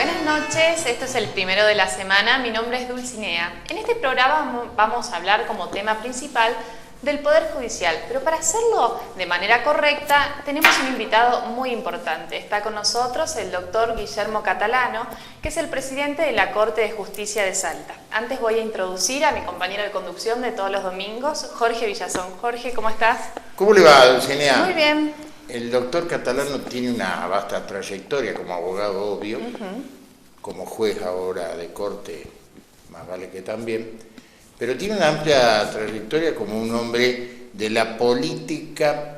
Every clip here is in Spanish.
Buenas noches, esto es el primero de la semana, mi nombre es Dulcinea. En este programa vamos a hablar como tema principal del Poder Judicial, pero para hacerlo de manera correcta tenemos un invitado muy importante. Está con nosotros el doctor Guillermo Catalano, que es el presidente de la Corte de Justicia de Salta. Antes voy a introducir a mi compañero de conducción de todos los domingos, Jorge Villazón. Jorge, ¿cómo estás? ¿Cómo le va, Dulcinea? Muy bien. El doctor Catalano tiene una vasta trayectoria como abogado, obvio, como juez ahora de corte, más vale que también, pero tiene una amplia trayectoria como un hombre de la política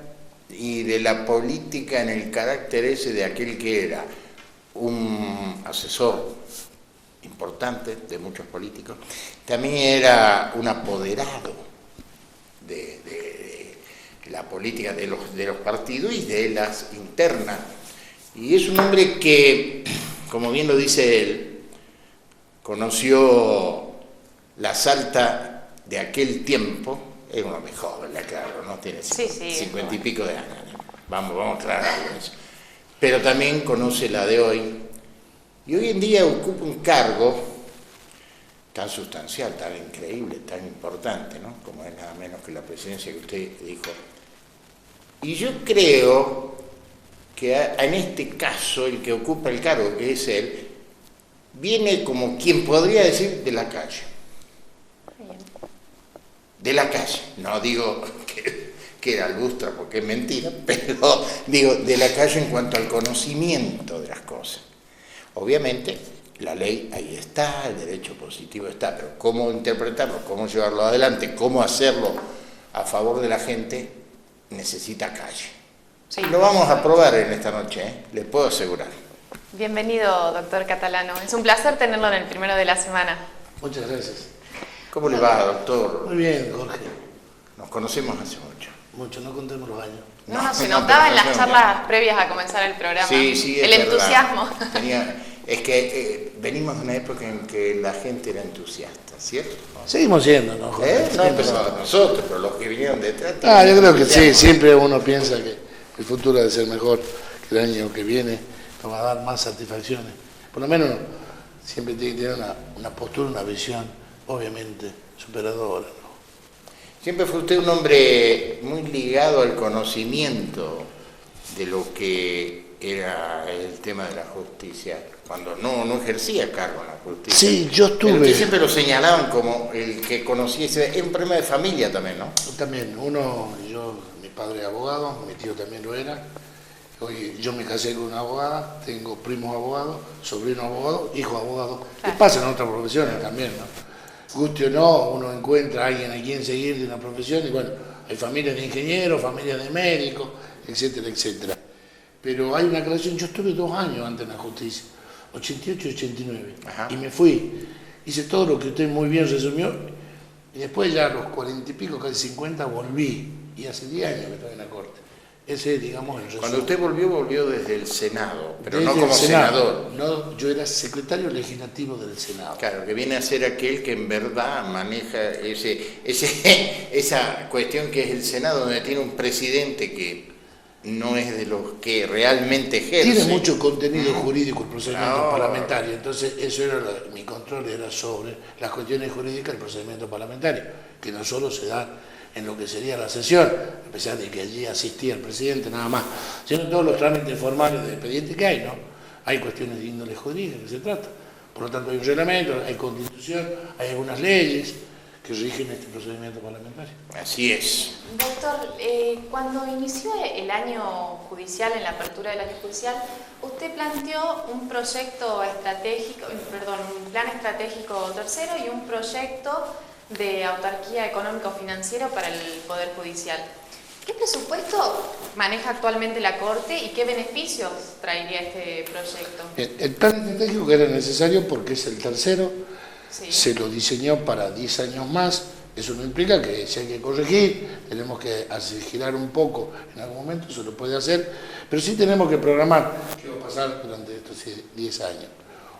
y de la política en el carácter ese de aquel que era un asesor importante de muchos políticos, también era un apoderado de la política de los partidos y de las internas. Y es un hombre que, como bien lo dice él, conoció la Salta de aquel tiempo. Es un hombre joven, claro, ¿no? Tiene 50 y pico de años. Vamos a aclarar eso. Pero también conoce la de hoy. Y hoy en día ocupa un cargo tan sustancial, tan increíble, tan importante, ¿no? Como es nada menos que la presidencia que usted dijo. Y yo creo que en este caso el que ocupa el cargo, que es él, viene como quien podría decir de la calle. De la calle. No digo que era lustra porque es mentira, pero digo de la calle en cuanto al conocimiento de las cosas. Obviamente la ley ahí está, el derecho positivo está, pero cómo interpretarlo, cómo llevarlo adelante, cómo hacerlo a favor de la gente, necesita calle. Sí, lo vamos a probar en esta noche, les puedo asegurar. Bienvenido, doctor Catalano. Es un placer tenerlo en el primero de la semana. Muchas gracias. ¿Cómo le va, doctor? Muy bien, Jorge. Nos conocemos hace mucho. Mucho, no contemos los años. No, se notaba en las charlas previas a comenzar el programa. Sí, el entusiasmo. Es que venimos de una época en que la gente era entusiasta, ¿cierto? Seguimos siendo, ¿no, Jorge? No, pero nosotros, pero los que vinieron detrás. Yo creo que sí, siempre uno piensa que el futuro ha de ser mejor, que el año que viene nos va a dar más satisfacciones. Por lo menos siempre tiene que tener una postura, una visión, obviamente, superadora, ¿no? Siempre fue usted un hombre muy ligado al conocimiento de lo que era el tema de la justicia, cuando no ejercía cargo en la justicia. Sí, yo estuve... Pero usted siempre lo señalaban como el que conocía, es un problema de familia también, ¿no? También, mi padre es abogado, mi tío también lo era. Hoy yo me casé con una abogada, tengo primos abogados, sobrinos abogados, hijos abogados. Y pasa en otras profesiones también, ¿no? Guste o no, uno encuentra a alguien a quien seguir de una profesión y bueno, hay familias de ingenieros, familias de médicos, etcétera, etcétera. Pero hay una aclaración, yo estuve 2 años antes en la justicia, 88 y 89, y me fui, hice todo lo que usted muy bien resumió, y después ya a los 40 y pico, casi 50, volví, y hace 10 años que estoy en la corte. Ese, digamos, el resumen. Cuando usted volvió desde el Senado, pero desde no como senador. No, yo era secretario legislativo del Senado. Claro, que viene a ser aquel que en verdad maneja esa cuestión que es el Senado, donde tiene un presidente que no es de los que realmente ejerce. Tiene mucho contenido jurídico el procedimiento parlamentario, entonces eso era mi control era sobre las cuestiones jurídicas del procedimiento parlamentario, que no solo se da en lo que sería la sesión, a pesar de que allí asistía el presidente nada más, sino todos los trámites formales de expediente que hay, ¿no? Hay cuestiones de índole jurídica que se trata. Por lo tanto hay un reglamento, hay constitución, hay algunas leyes que rigen este procedimiento parlamentario. Así es. Doctor, cuando inició el año judicial, en la apertura del año judicial, usted planteó un proyecto estratégico, un plan estratégico tercero y un proyecto de autarquía económico-financiero para el Poder Judicial. ¿Qué presupuesto maneja actualmente la Corte y qué beneficios traería este proyecto? El plan estratégico que era necesario porque es el tercero, sí. Se lo diseñó para 10 años más, eso no implica que si hay que corregir, tenemos que girar un poco en algún momento, eso lo puede hacer, pero sí tenemos que programar qué va a pasar durante estos 10 años.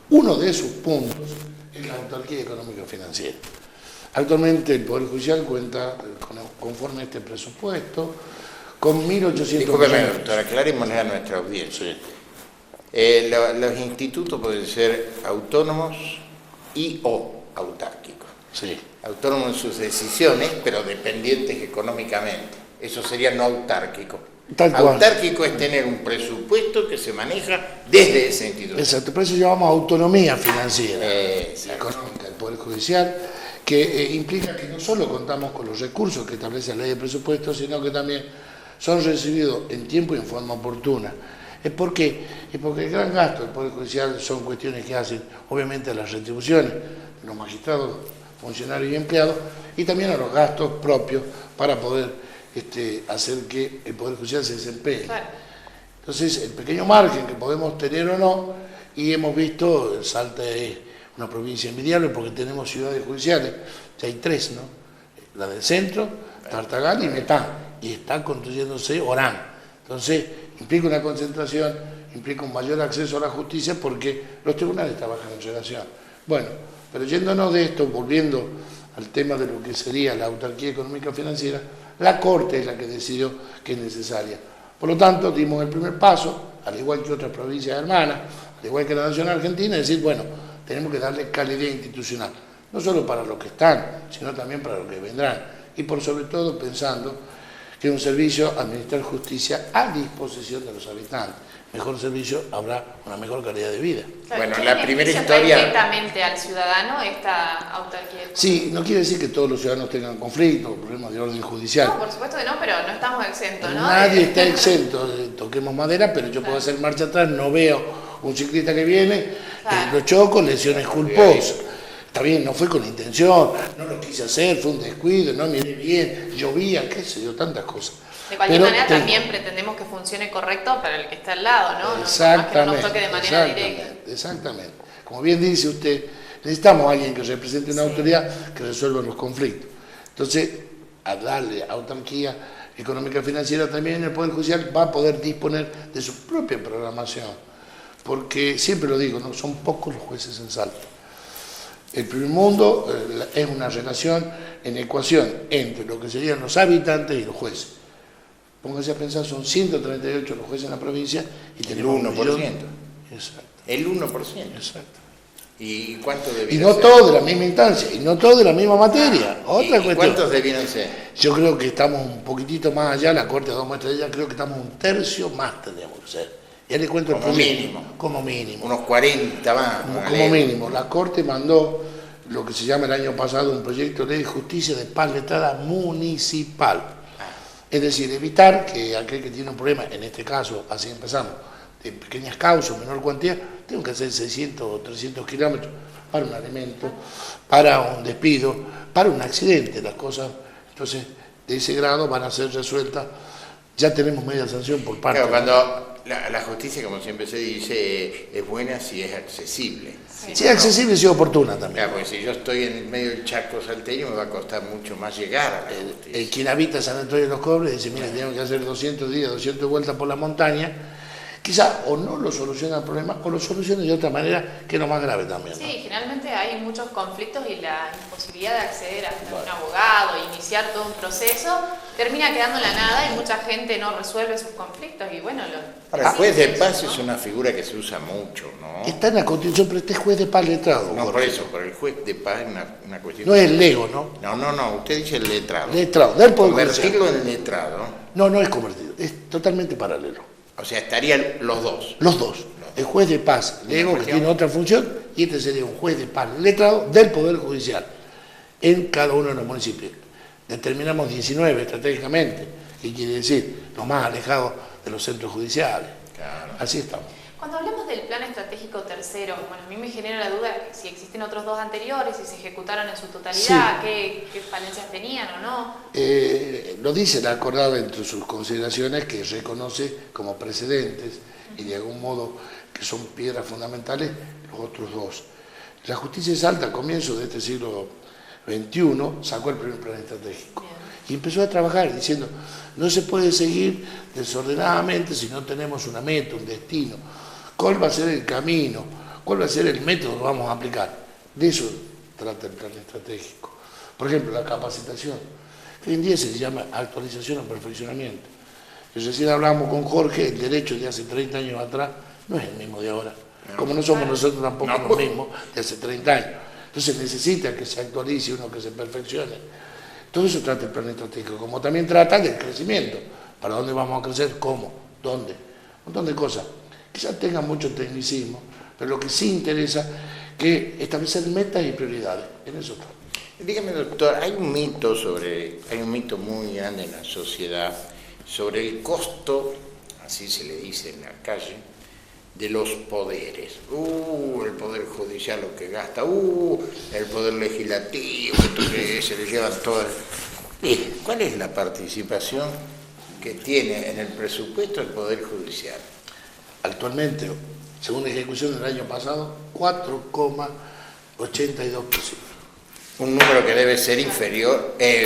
Uno de esos puntos es la autarquía económico-financiera. Actualmente el Poder Judicial cuenta, conforme a este presupuesto, con 1.800 Discúlpeme, doctora, aclarémosle a nuestra audiencia. Los institutos pueden ser autónomos y o autárquicos. Sí. Autónomos en sus decisiones, pero dependientes económicamente. Eso sería no autárquico. Tal cual. Autárquico es tener un presupuesto que se maneja desde ese instituto. Exacto, por eso llamamos autonomía financiera, Exacto. económica del Poder Judicial, que implica que no solo contamos con los recursos que establece la ley de presupuesto, sino que también son recibidos en tiempo y en forma oportuna. ¿Por qué? Es porque el gran gasto del Poder Judicial son cuestiones que hacen, obviamente, a las retribuciones de los magistrados, funcionarios y empleados, y también a los gastos propios para poder hacer que el Poder Judicial se desempeñe. Claro. Entonces, el pequeño margen que podemos tener o no, y hemos visto, Salta es una provincia envidiable porque tenemos ciudades judiciales, ya hay 3, ¿no? La del centro, Tartagal y Metán, y está construyéndose Orán. Entonces, implica una concentración, implica un mayor acceso a la justicia porque los tribunales trabajan en relación. Bueno, pero yéndonos de esto, volviendo al tema de lo que sería la autarquía económica financiera, la Corte es la que decidió que es necesaria. Por lo tanto, dimos el primer paso, al igual que otras provincias hermanas, al igual que la Nación Argentina, es decir, bueno, tenemos que darle calidad institucional, no solo para los que están, sino también para los que vendrán, y por sobre todo pensando que un servicio, administrar justicia a disposición de los habitantes. Mejor servicio, habrá una mejor calidad de vida. Claro, Bueno, ¿qué la primera beneficio historia... trae directamente al ciudadano esta autarquía? Sí, no quiere decir que todos los ciudadanos tengan conflictos, problemas de orden judicial. No, por supuesto que no, pero no estamos exentos, ¿no? Nadie está exento, toquemos madera, pero yo puedo hacer marcha atrás, no veo un ciclista que viene, Claro. lo choco, lesiones culposas. Está bien, no fue con intención, no lo quise hacer, fue un descuido, no miré bien, llovía, qué sé yo, tantas cosas. De cualquier Pero manera también pretendemos que funcione correcto para el que está al lado, ¿no? Exactamente, No que no nos toque de manera directa. exactamente. Como bien dice usted, necesitamos a alguien que represente una autoridad que resuelva los conflictos. Entonces, a darle autarquía económica y financiera también el Poder Judicial va a poder disponer de su propia programación. Porque, siempre lo digo, ¿no? Son pocos los jueces en Salta. El primer mundo es una relación en ecuación entre lo que serían los habitantes y los jueces. Pónganse a pensar, son 138 los jueces en la provincia y tenemos El 1%. 1 millón. Exacto. El 1%. Exacto. ¿Y cuántos Y debieron no ser? todos de la misma instancia, y no todos de la misma materia. Otra ¿Y cuestión. cuántos debieron ser? Yo creo que estamos un poquitito más allá, la Corte a 2 muestras de allá, creo que estamos un tercio más tendríamos que ser. Ya le cuento Como el promedio. mínimo. Como mínimo. Unos 40 más. Como ponele. mínimo. La Corte mandó lo que se llama el año pasado un proyecto de ley de justicia de paz letrada municipal. Es decir, evitar que aquel que tiene un problema, en este caso, así empezamos, de pequeñas causas, menor cuantía, tenga que hacer 600 o 300 kilómetros para un alimento, para un despido, para un accidente. Las cosas, entonces, de ese grado van a ser resueltas. Ya tenemos media sanción por parte Claro, cuando la justicia, como siempre se dice, es buena si es accesible. Sí, accesible y sí oportuna también. Claro, porque si yo estoy en el medio del Chaco salteño me va a costar mucho más llegar a la justicia. Quien habita San Antonio de los Cobres dice, mira, tenemos que hacer 200 días, 200 vueltas por la montaña. Quizá o no lo soluciona el problema o lo soluciona de otra manera, que es lo más grave también, ¿no? Sí, generalmente hay muchos conflictos y la imposibilidad de acceder a un abogado, iniciar todo un proceso, termina quedando en la nada y mucha gente no resuelve sus conflictos y bueno, Ahora, el juez de paz es una figura que se usa mucho, ¿no? Está en la Constitución, pero este es juez de paz letrado. No, por Jorge. eso, por el juez de paz es una cuestión... No es el lego, ¿no? No, usted dice el letrado. Letrado, del Poder Judicial. Convertirlo en letrado, No, no es convertido, es totalmente paralelo. o sea, estarían los dos. Los dos. El juez de paz, lego, que cuestión. tiene otra función, y este sería un juez de paz letrado del Poder Judicial en cada uno de los municipios. Determinamos 19 estratégicamente, que quiere decir los más alejados de los centros judiciales. Claro. Así estamos. Cuando hablamos del plan estratégico tercero, bueno, a mí me genera la duda si existen otros dos anteriores, si se ejecutaron en su totalidad, qué falencias tenían o no. Lo dice la acordada entre sus consideraciones, que reconoce como precedentes y de algún modo que son piedras fundamentales los otros dos. La justicia de Salta, a comienzos de este siglo XXI, sacó el primer plan estratégico. Bien. Y empezó a trabajar diciendo, no se puede seguir desordenadamente si no tenemos una meta, un destino. ¿Cuál va a ser el camino? ¿Cuál va a ser el método que vamos a aplicar? De eso trata el plan estratégico. Por ejemplo, la capacitación, que hoy en día se llama actualización o perfeccionamiento. Recién hablábamos con Jorge, el derecho de hace 30 años atrás no es el mismo de ahora. Como no somos nosotros tampoco los mismos de hace 30 años. Entonces necesita que se actualice, uno que se perfeccione. Todo eso trata el plan estratégico, como también trata del crecimiento. ¿Para dónde vamos a crecer? ¿Cómo? ¿Dónde? Un montón de cosas. Quizás tenga mucho tecnicismo, pero lo que sí interesa es que establecer metas y prioridades. En eso está. Dígame, doctor, hay un mito muy grande en la sociedad sobre el costo, así se le dice en la calle, de los poderes. El poder judicial lo que gasta, el poder legislativo, que se le llevan todas. ¿Cuál es la participación que tiene en el presupuesto el poder judicial? Actualmente, según la ejecución del año pasado, 4,82%. Un número que debe ser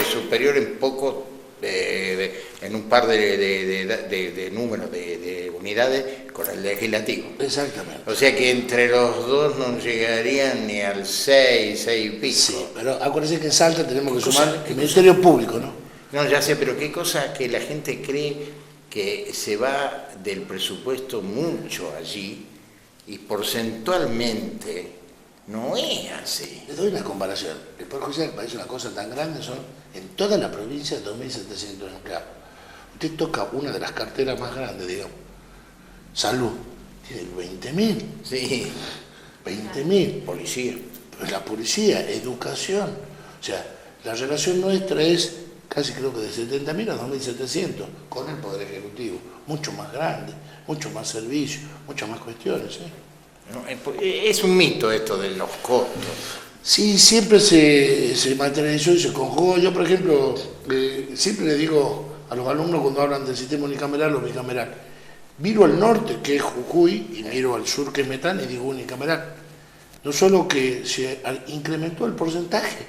superior en poco, en un par de números de unidades con el legislativo. Exactamente. O sea que entre los dos no llegarían ni al 6 y pico. Sí, pero acuérdense que en Salta tenemos que sumar el Ministerio Público, ¿no? No, ya sé, pero qué cosa que la gente cree que se va del presupuesto mucho allí y porcentualmente no es así. Les doy una comparación. El Poder Judicial parece una cosa tan grande, son en toda la provincia 2.700 empleados. Usted toca una de las carteras más grandes, digamos, salud, tiene 20.000. Sí. 20.000. Policía. Pues la policía, educación. O sea, la relación nuestra es casi creo que de 70.000 a 2.700 con el Poder Ejecutivo. Mucho más grande, mucho más servicio, muchas más cuestiones. No, es un mito esto de los costos. Sí, siempre se materializó y se conjugó. Yo, por ejemplo, siempre le digo a los alumnos cuando hablan del sistema unicameral o bicameral, miro al norte, que es Jujuy, y miro al sur, que es Metán, y digo unicameral. No solo que se incrementó el porcentaje,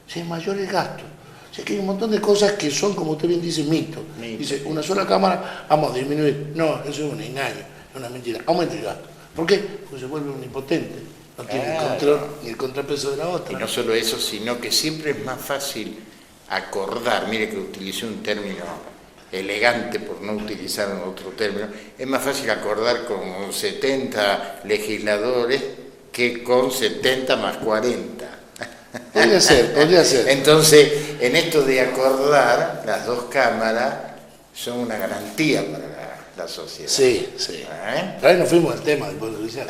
se hay mayores gastos. O sea que hay un montón de cosas que son, como usted bien dice, mitos. Dice, una sola cámara, vamos a disminuir. No, eso es un engaño, es una mentira. Aumenta el gasto. ¿Por qué? Porque se vuelve omnipotente. No tiene el control ni el contrapeso de la otra. Y no solo eso, sino que siempre es más fácil acordar. Mire que utilicé un término elegante por no utilizar otro término. Es más fácil acordar con 70 legisladores que con 70 más 40. Podría ser. Entonces, en esto de acordar, las dos cámaras son una garantía para la sociedad. Sí. Pero ahí nos fuimos al tema del Poder Judicial.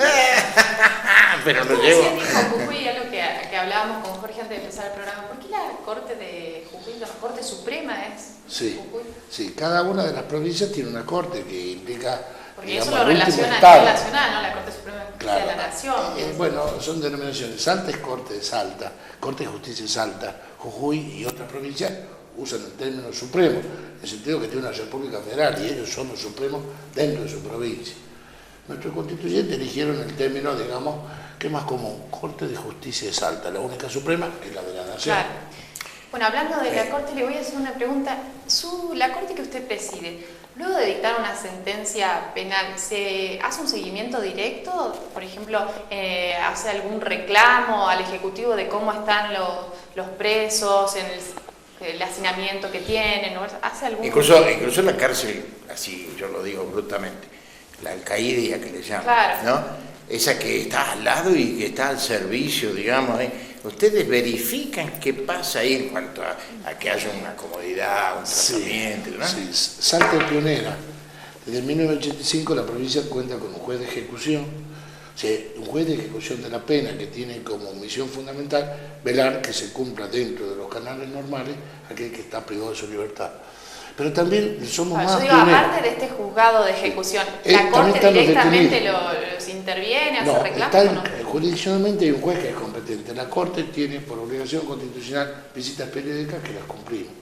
Pero lo ¿Cómo llevo. decía, dijo Jujuy, algo que hablábamos con Jorge antes de empezar el programa? ¿Por qué la Corte de Jujuy, la Corte Suprema es Jujuy? Sí, cada una de las provincias tiene una corte que implica. Porque digamos, eso lo el último relaciona a estado. nivel nacional, ¿no? La Corte Suprema de Claro. la Nación. Bueno, son denominaciones. Salta es Corte de Salta, Corte de Justicia de Salta, Jujuy y otras provincias usan el término supremo, en el sentido que tiene una república federal y ellos son los supremos dentro de su provincia. Nuestros constituyentes eligieron el término, digamos, que es más común, Corte de Justicia de Salta, la única suprema es la de la Nación. Claro. Bueno, hablando de la Corte, le voy a hacer una pregunta. La Corte que usted preside, luego de dictar una sentencia penal, ¿se hace un seguimiento directo? Por ejemplo, ¿hace algún reclamo al Ejecutivo de cómo están los presos, en el hacinamiento que tienen? ¿No? ¿Hace algún... Incluso en la cárcel, así yo lo digo brutamente, la alcaidía que le llaman, claro, ¿no? Esa que está al lado y que está al servicio, digamos, ¿ustedes verifican qué pasa ahí en cuanto a que haya una comodidad, un tratamiento? ¿No? Sí, Salta es pionera. Desde 1985 la provincia cuenta con un juez de ejecución, o sea, un juez de ejecución de la pena que tiene como misión fundamental velar que se cumpla dentro de los canales normales aquel que está privado de su libertad. Pero también somos más yo digo, pioneros. aparte de este juzgado de ejecución, ¿la Corte directamente los interviene, hace reclamos? Jurisdiccionalmente hay un juez que es competente. La Corte tiene por obligación constitucional visitas periódicas que las cumplimos.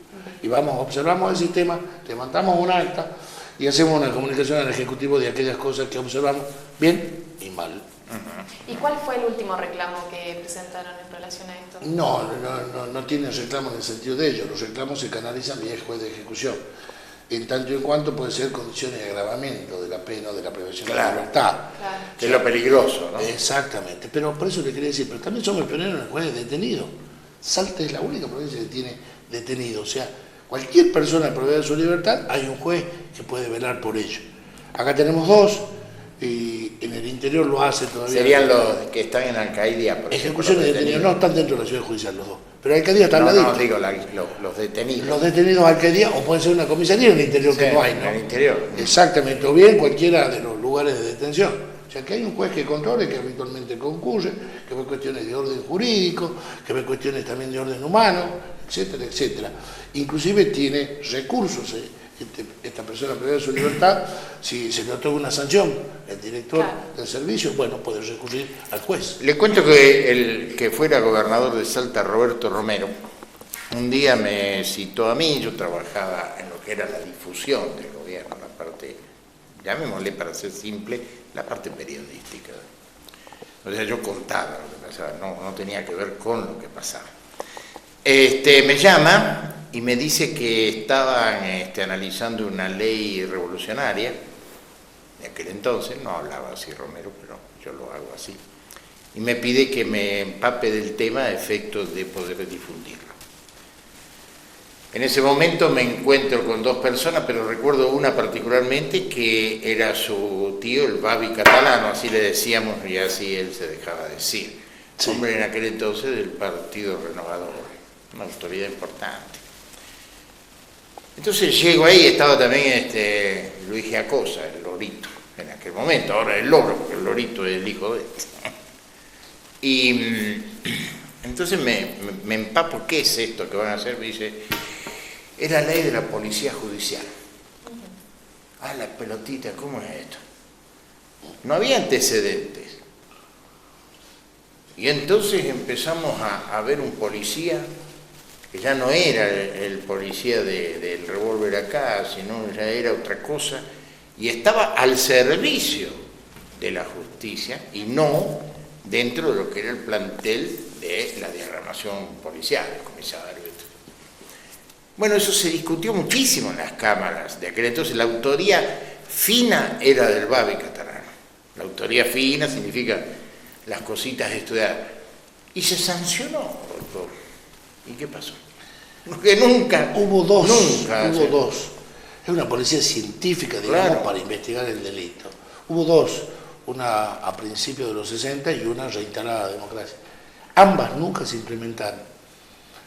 Y observamos el sistema, levantamos un acta y hacemos una comunicación al Ejecutivo de aquellas cosas que observamos bien y mal. ¿Y cuál fue el último reclamo que presentaron en relación a esto? No tienen reclamo en el sentido de ello. Los reclamos se canalizan vía el juez de ejecución. En tanto y en cuanto puede ser condiciones de agravamiento de la pena o de la privación de la libertad. Claro. Que es lo peligroso, ¿no? Exactamente. Pero por eso le quería decir, pero también somos pioneros en el juez de detenido. Salta es la única provincia que tiene detenido. O sea, cualquier persona privada de su libertad, hay un juez que puede velar por ello. Acá tenemos dos. y en el interior lo hace todavía. Serían los que están en Alcaidía, por ejecuciones de detenidos, no están dentro de la ciudad judicial los dos, pero Alcaidía está al No, ladito. no, digo los detenidos. Los detenidos Alcaidía, o puede ser una comisaría en el interior Sí, que no hay, ¿no? en el interior. Exactamente, o bien cualquiera de los lugares de detención. O sea, que hay un juez que controle, que habitualmente concurre, que ve cuestiones de orden jurídico, que ve cuestiones también de orden humano, etcétera, etcétera. Inclusive tiene recursos, esta persona pierde su libertad, si se le otorga una sanción, el director del servicio, bueno, puede recurrir al juez. Le cuento que el que fuera gobernador de Salta, Roberto Romero, un día me citó a mí. Yo trabajaba en lo que era la difusión del gobierno, la parte, llamémosle para ser simple, la parte periodística. O sea, yo contaba lo que pasaba, no tenía que ver con lo que pasaba. Me llama y me dice que estaban analizando una ley revolucionaria, de aquel entonces, no hablaba así Romero, pero yo lo hago así, y me pide que me empape del tema a efectos de poder difundirlo. En ese momento me encuentro con dos personas, pero recuerdo una particularmente que era su tío, el Babi catalano, así le decíamos y así él se dejaba decir. Sí. Hombre en aquel entonces del Partido Renovador, una autoridad importante. Entonces llego ahí, estaba también Luis Giacosa, el lorito, en aquel momento, ahora el loro, porque el lorito es el hijo de él. Y entonces me empapo, ¿qué es esto que van a hacer? Me dice, es la ley de la policía judicial. Ah, la pelotita, ¿cómo es esto? No había antecedentes. Y entonces empezamos a ver un policía que ya no era el policía del revólver acá, sino ya era otra cosa, y estaba al servicio de la justicia y no dentro de lo que era el plantel de la diagramación policial, el comisario. Bueno, eso se discutió muchísimo en las cámaras de aquel entonces. La autoría fina era del Babi catalano. La autoría fina significa las cositas estudiadas. Y se sancionó, doctor. ¿Y qué pasó? Porque nunca. Hubo dos. Nunca. Hubo dos. Es una policía científica, digamos, claro, para investigar el delito. Hubo dos. Una a principios de los 60 y una reinstalada la democracia. Ambas nunca se implementaron.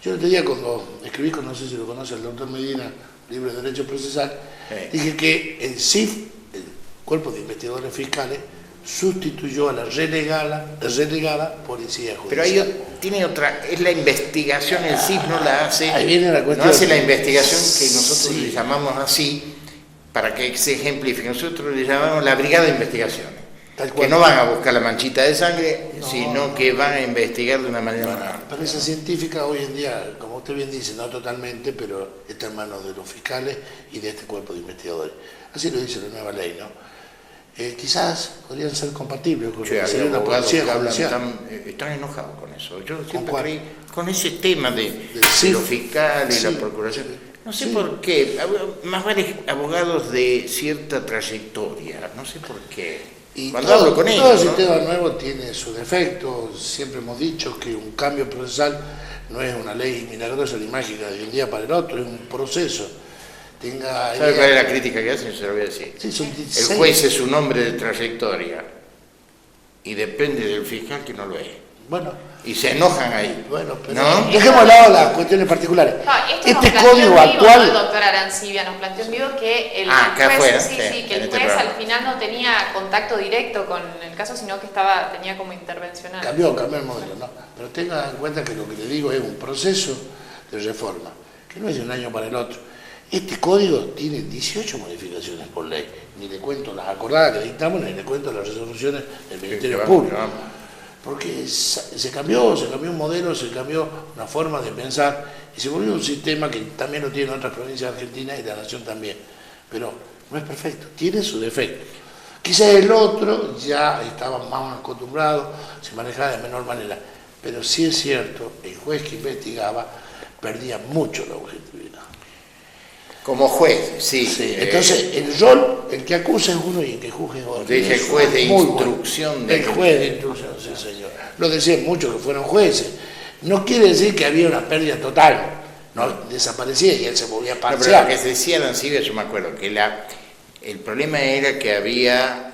Yo el otro día cuando escribí, no sé si lo conoce el doctor Medina, libro de Derecho Procesal, dije que el CIF, el Cuerpo de Investigadores Fiscales, sustituyó a la relegada Policía Judicial. Pero ahí tiene otra, es la investigación, el CIF no la hace, ahí viene la cuestión, no hace la investigación que nosotros le llamamos así, para que se ejemplifique. Nosotros le llamamos la brigada de investigación. Que no van a buscar la manchita de sangre, sino que van a investigar de una manera... Pero esa científica hoy en día, como usted bien dice, no totalmente, pero está en manos de los fiscales y de este cuerpo de investigadores. Así lo dice la nueva ley, ¿no? Quizás podrían ser compatibles con una policía judicial. Están enojados con eso. Yo siempre creí con ese tema de los fiscales y la procuración. No sé por qué, más vale abogados de cierta trayectoria, no sé por qué. Y cuando hablo con ellos, todo sistema nuevo tiene sus defectos. Siempre hemos dicho que un cambio procesal no es una ley milagrosa ni mágica de un día para el otro, es un proceso. ¿Sabe cuál es la crítica que hacen? Se lo voy a decir. Sí, son 16. El juez es un hombre de trayectoria y depende del fiscal que no lo es. Bueno. Y se enojan ahí. Bueno, pero ¿no? Dejemos al lado las cuestiones particulares. No, este código actual. El doctor Arancibia nos planteó en vivo que el juez, que el juez al final no tenía contacto directo con el caso, sino que tenía como intervencional. Cambió el modelo, ¿no? Pero tenga en cuenta que lo que le digo es un proceso de reforma, que no es de un año para el otro. Este código tiene 18 modificaciones por ley. Ni le cuento las acordadas que dictamos, ni le cuento las resoluciones del Ministerio Público. Porque se cambió un modelo, se cambió una forma de pensar y se volvió un sistema que también lo tienen otras provincias de Argentina y de la nación también. Pero no es perfecto, tiene su defecto. Quizás el otro ya estaba más acostumbrado, se manejaba de menor manera. Pero sí es cierto, el juez que investigaba perdía mucho la objetividad. Como juez, sí. Entonces, el rol, el que acusa es uno y el que juzga es otro. Dije el juez de instrucción. El juez de instrucción, sí, señor. Lo decían muchos que fueron jueces. No quiere decir que había una pérdida total. No desaparecía y él se volvía parcial. No, pero lo que se decía Arancibia, yo me acuerdo, que el problema era que había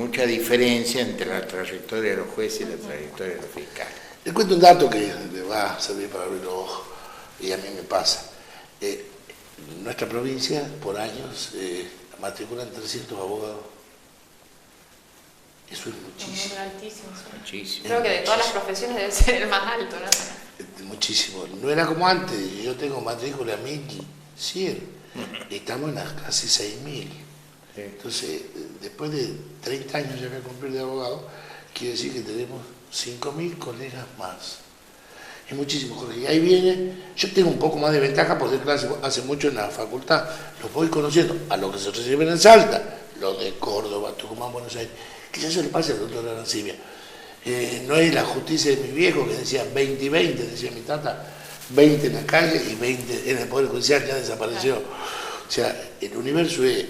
mucha diferencia entre la trayectoria de los jueces y la trayectoria de los fiscales. Le cuento un dato que le va a servir para abrir los ojos, y a mí me pasa. En nuestra provincia, por años, matriculan 300 abogados. Eso es muchísimo. Un número altísimo. Sí. Muchísimo. Creo que de todas las profesiones debe ser el más alto, ¿no? Muchísimo. No era como antes. Yo tengo matrícula 1100. Estamos en las casi 6000. Sí. Entonces, después de 30 años ya que cumplir de abogado, quiere decir que tenemos 5000 colegas más. Es muchísimo, Jorge. Y ahí viene, yo tengo un poco más de ventaja porque clase hace mucho en la facultad. Los voy conociendo a los que se reciben en Salta, los de Córdoba, Tucumán, Buenos Aires. Quizás eso le pase al doctor Arancibia. No es la justicia de mi viejo que decía 20 y 20, decía mi tata, 20 en la calle y 20 en el Poder Judicial, ya desapareció. O sea, el universo es,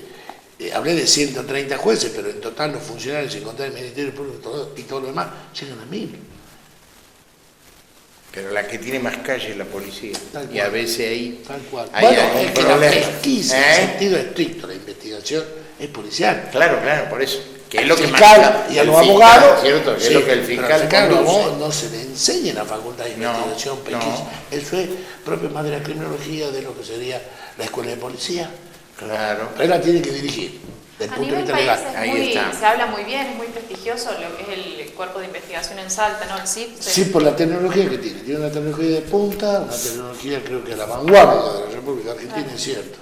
hablé de 130 jueces, pero en total los funcionarios, sin contar el Ministerio Público y todo lo demás, llegan a 1000. Pero la que tiene más calle es la policía. Tal Y a cual. veces ahí Tal cual. hay Bueno, algún es que la problema. pesquisa, en sentido estricto, la investigación es policial. Claro, por eso. Que es lo que Fiscal marca y a el los fiscal, abogados, ¿cierto? Que sí, es lo que el pero fiscal al fiscal conduce. no se le enseña en la facultad de No, investigación, pesquisa. no. Eso es propio más de la criminología, de lo que sería la escuela de policía. Claro. Pero él la tiene que dirigir, desde A el punto de nivel vista país legal. Ahí está. se habla muy bien, es muy prestigioso lo que es el cuerpo de investigación en Salta, ¿no? El CIP. Sí, por la tecnología que tiene. Tiene una tecnología de punta, una tecnología creo que a la vanguardia de la República Argentina, es cierto.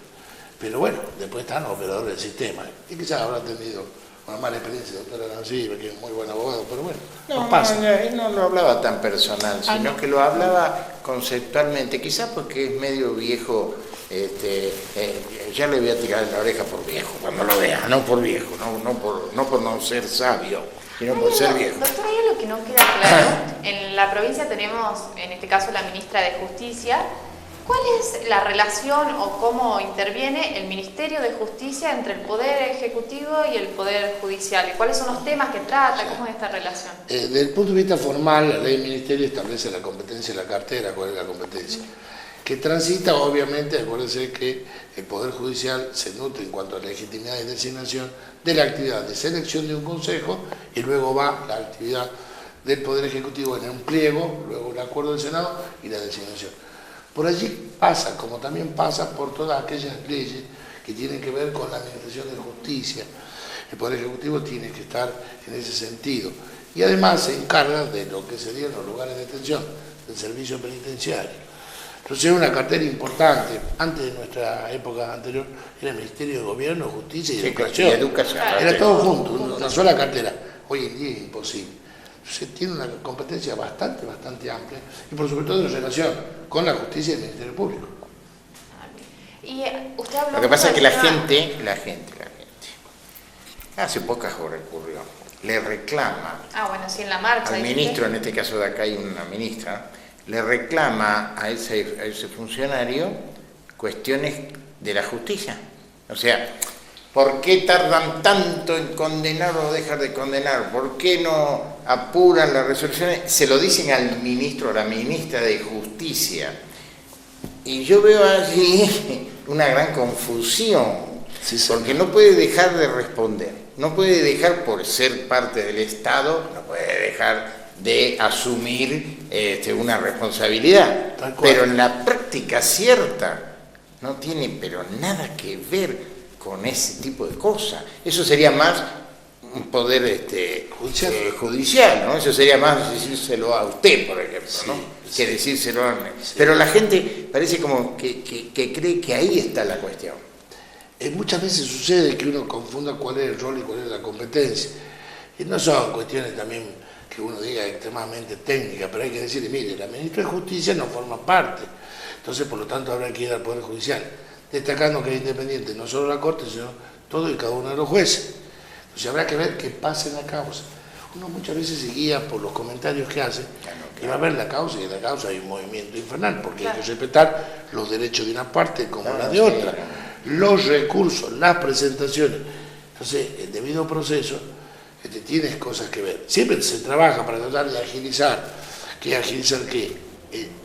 Pero bueno, después están los operadores del sistema. Y quizás habrá tenido una mala experiencia, doctora Arancibia, que es muy buen abogado, pero bueno, no pasa. Él no lo hablaba tan personal, sino que lo hablaba conceptualmente, quizás porque es medio viejo, ya le voy a tirar en la oreja por viejo, cuando lo vea, no por viejo, no por no ser sabio, sino por ser viejo. Doctor, hay algo que no queda claro. En la provincia tenemos, en este caso, la ministra de Justicia. ¿Cuál es la relación o cómo interviene el Ministerio de Justicia entre el Poder Ejecutivo y el Poder Judicial? ¿Y cuáles son los temas que trata? ¿Cómo es esta relación? Desde el punto de vista formal, la ley del Ministerio establece la competencia de la cartera, cuál es la competencia. Que transita, obviamente, acuérdense que el Poder Judicial se nutre en cuanto a legitimidad y designación de la actividad de selección de un consejo y luego va la actividad del Poder Ejecutivo en un pliego, luego el acuerdo del Senado y la designación. Por allí pasa, como también pasa por todas aquellas leyes que tienen que ver con la administración de justicia. El Poder Ejecutivo tiene que estar en ese sentido. Y además se encarga de lo que serían los lugares de detención, del servicio penitenciario. Entonces es una cartera importante. Antes de nuestra época anterior era el Ministerio de Gobierno, Justicia y Educación. Y educación. Era todo junto, una sola cartera. Hoy en día es imposible. Entonces tiene una competencia bastante amplia y por supuesto en relación con la justicia y el Ministerio Público. Y usted habló Lo que pasa es que la del tema- gente, hace pocas horas ocurrió, le reclama bueno, sí, en la marcha. al dijiste. ministro, en este caso de acá hay una ministra, le reclama a ese funcionario cuestiones de la justicia. O sea, ¿por qué tardan tanto en condenar o dejar de condenar? ¿Por qué no apuran las resoluciones? Se lo dicen al ministro, a la ministra de Justicia. Y yo veo allí una gran confusión, Sí, señor. porque no puede dejar de responder, no puede dejar, por ser parte del Estado, no puede dejar de asumir una responsabilidad. Tal cual. Pero en la práctica cierta no tiene pero nada que ver con ese tipo de cosas. Eso sería más un poder judicial, ¿no? Eso sería más decírselo a usted, por ejemplo, ¿no? Sí. Que decírselo a... Pero la gente parece como que cree que ahí está la cuestión. Muchas veces sucede que uno confunda cuál es el rol y cuál es la competencia. Y no son cuestiones también que uno diga extremadamente técnicas, pero hay que decirle, mire, la ministra de Justicia no forma parte. Entonces, por lo tanto, habrá que ir al Poder Judicial, destacando que es independiente no solo la Corte, sino todo y cada uno de los jueces. Entonces habrá que ver qué pasa en la causa. Uno muchas veces se guía por los comentarios que hace, y va a ver la causa, y en la causa hay un movimiento infernal, porque hay que respetar los derechos de una parte como la de otra, los recursos, las presentaciones. Entonces, el debido proceso, tienes cosas que ver. Siempre se trabaja para tratar de agilizar. ¿Qué agilizar qué?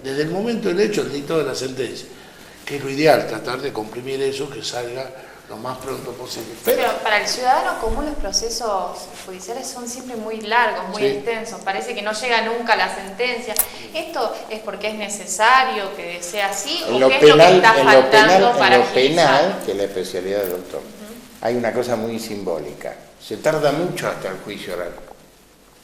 Desde el momento del hecho, el dictado de la sentencia, que es lo ideal, tratar de comprimir eso, que salga lo más pronto posible. Pero para el ciudadano común los procesos judiciales son siempre muy largos, muy extensos. Parece que no llega nunca la sentencia. ¿Esto es porque es necesario que sea así o qué es lo que está faltando para en lo agilizar? penal, que es la especialidad del doctor, hay una cosa muy simbólica. Se tarda mucho hasta el juicio oral.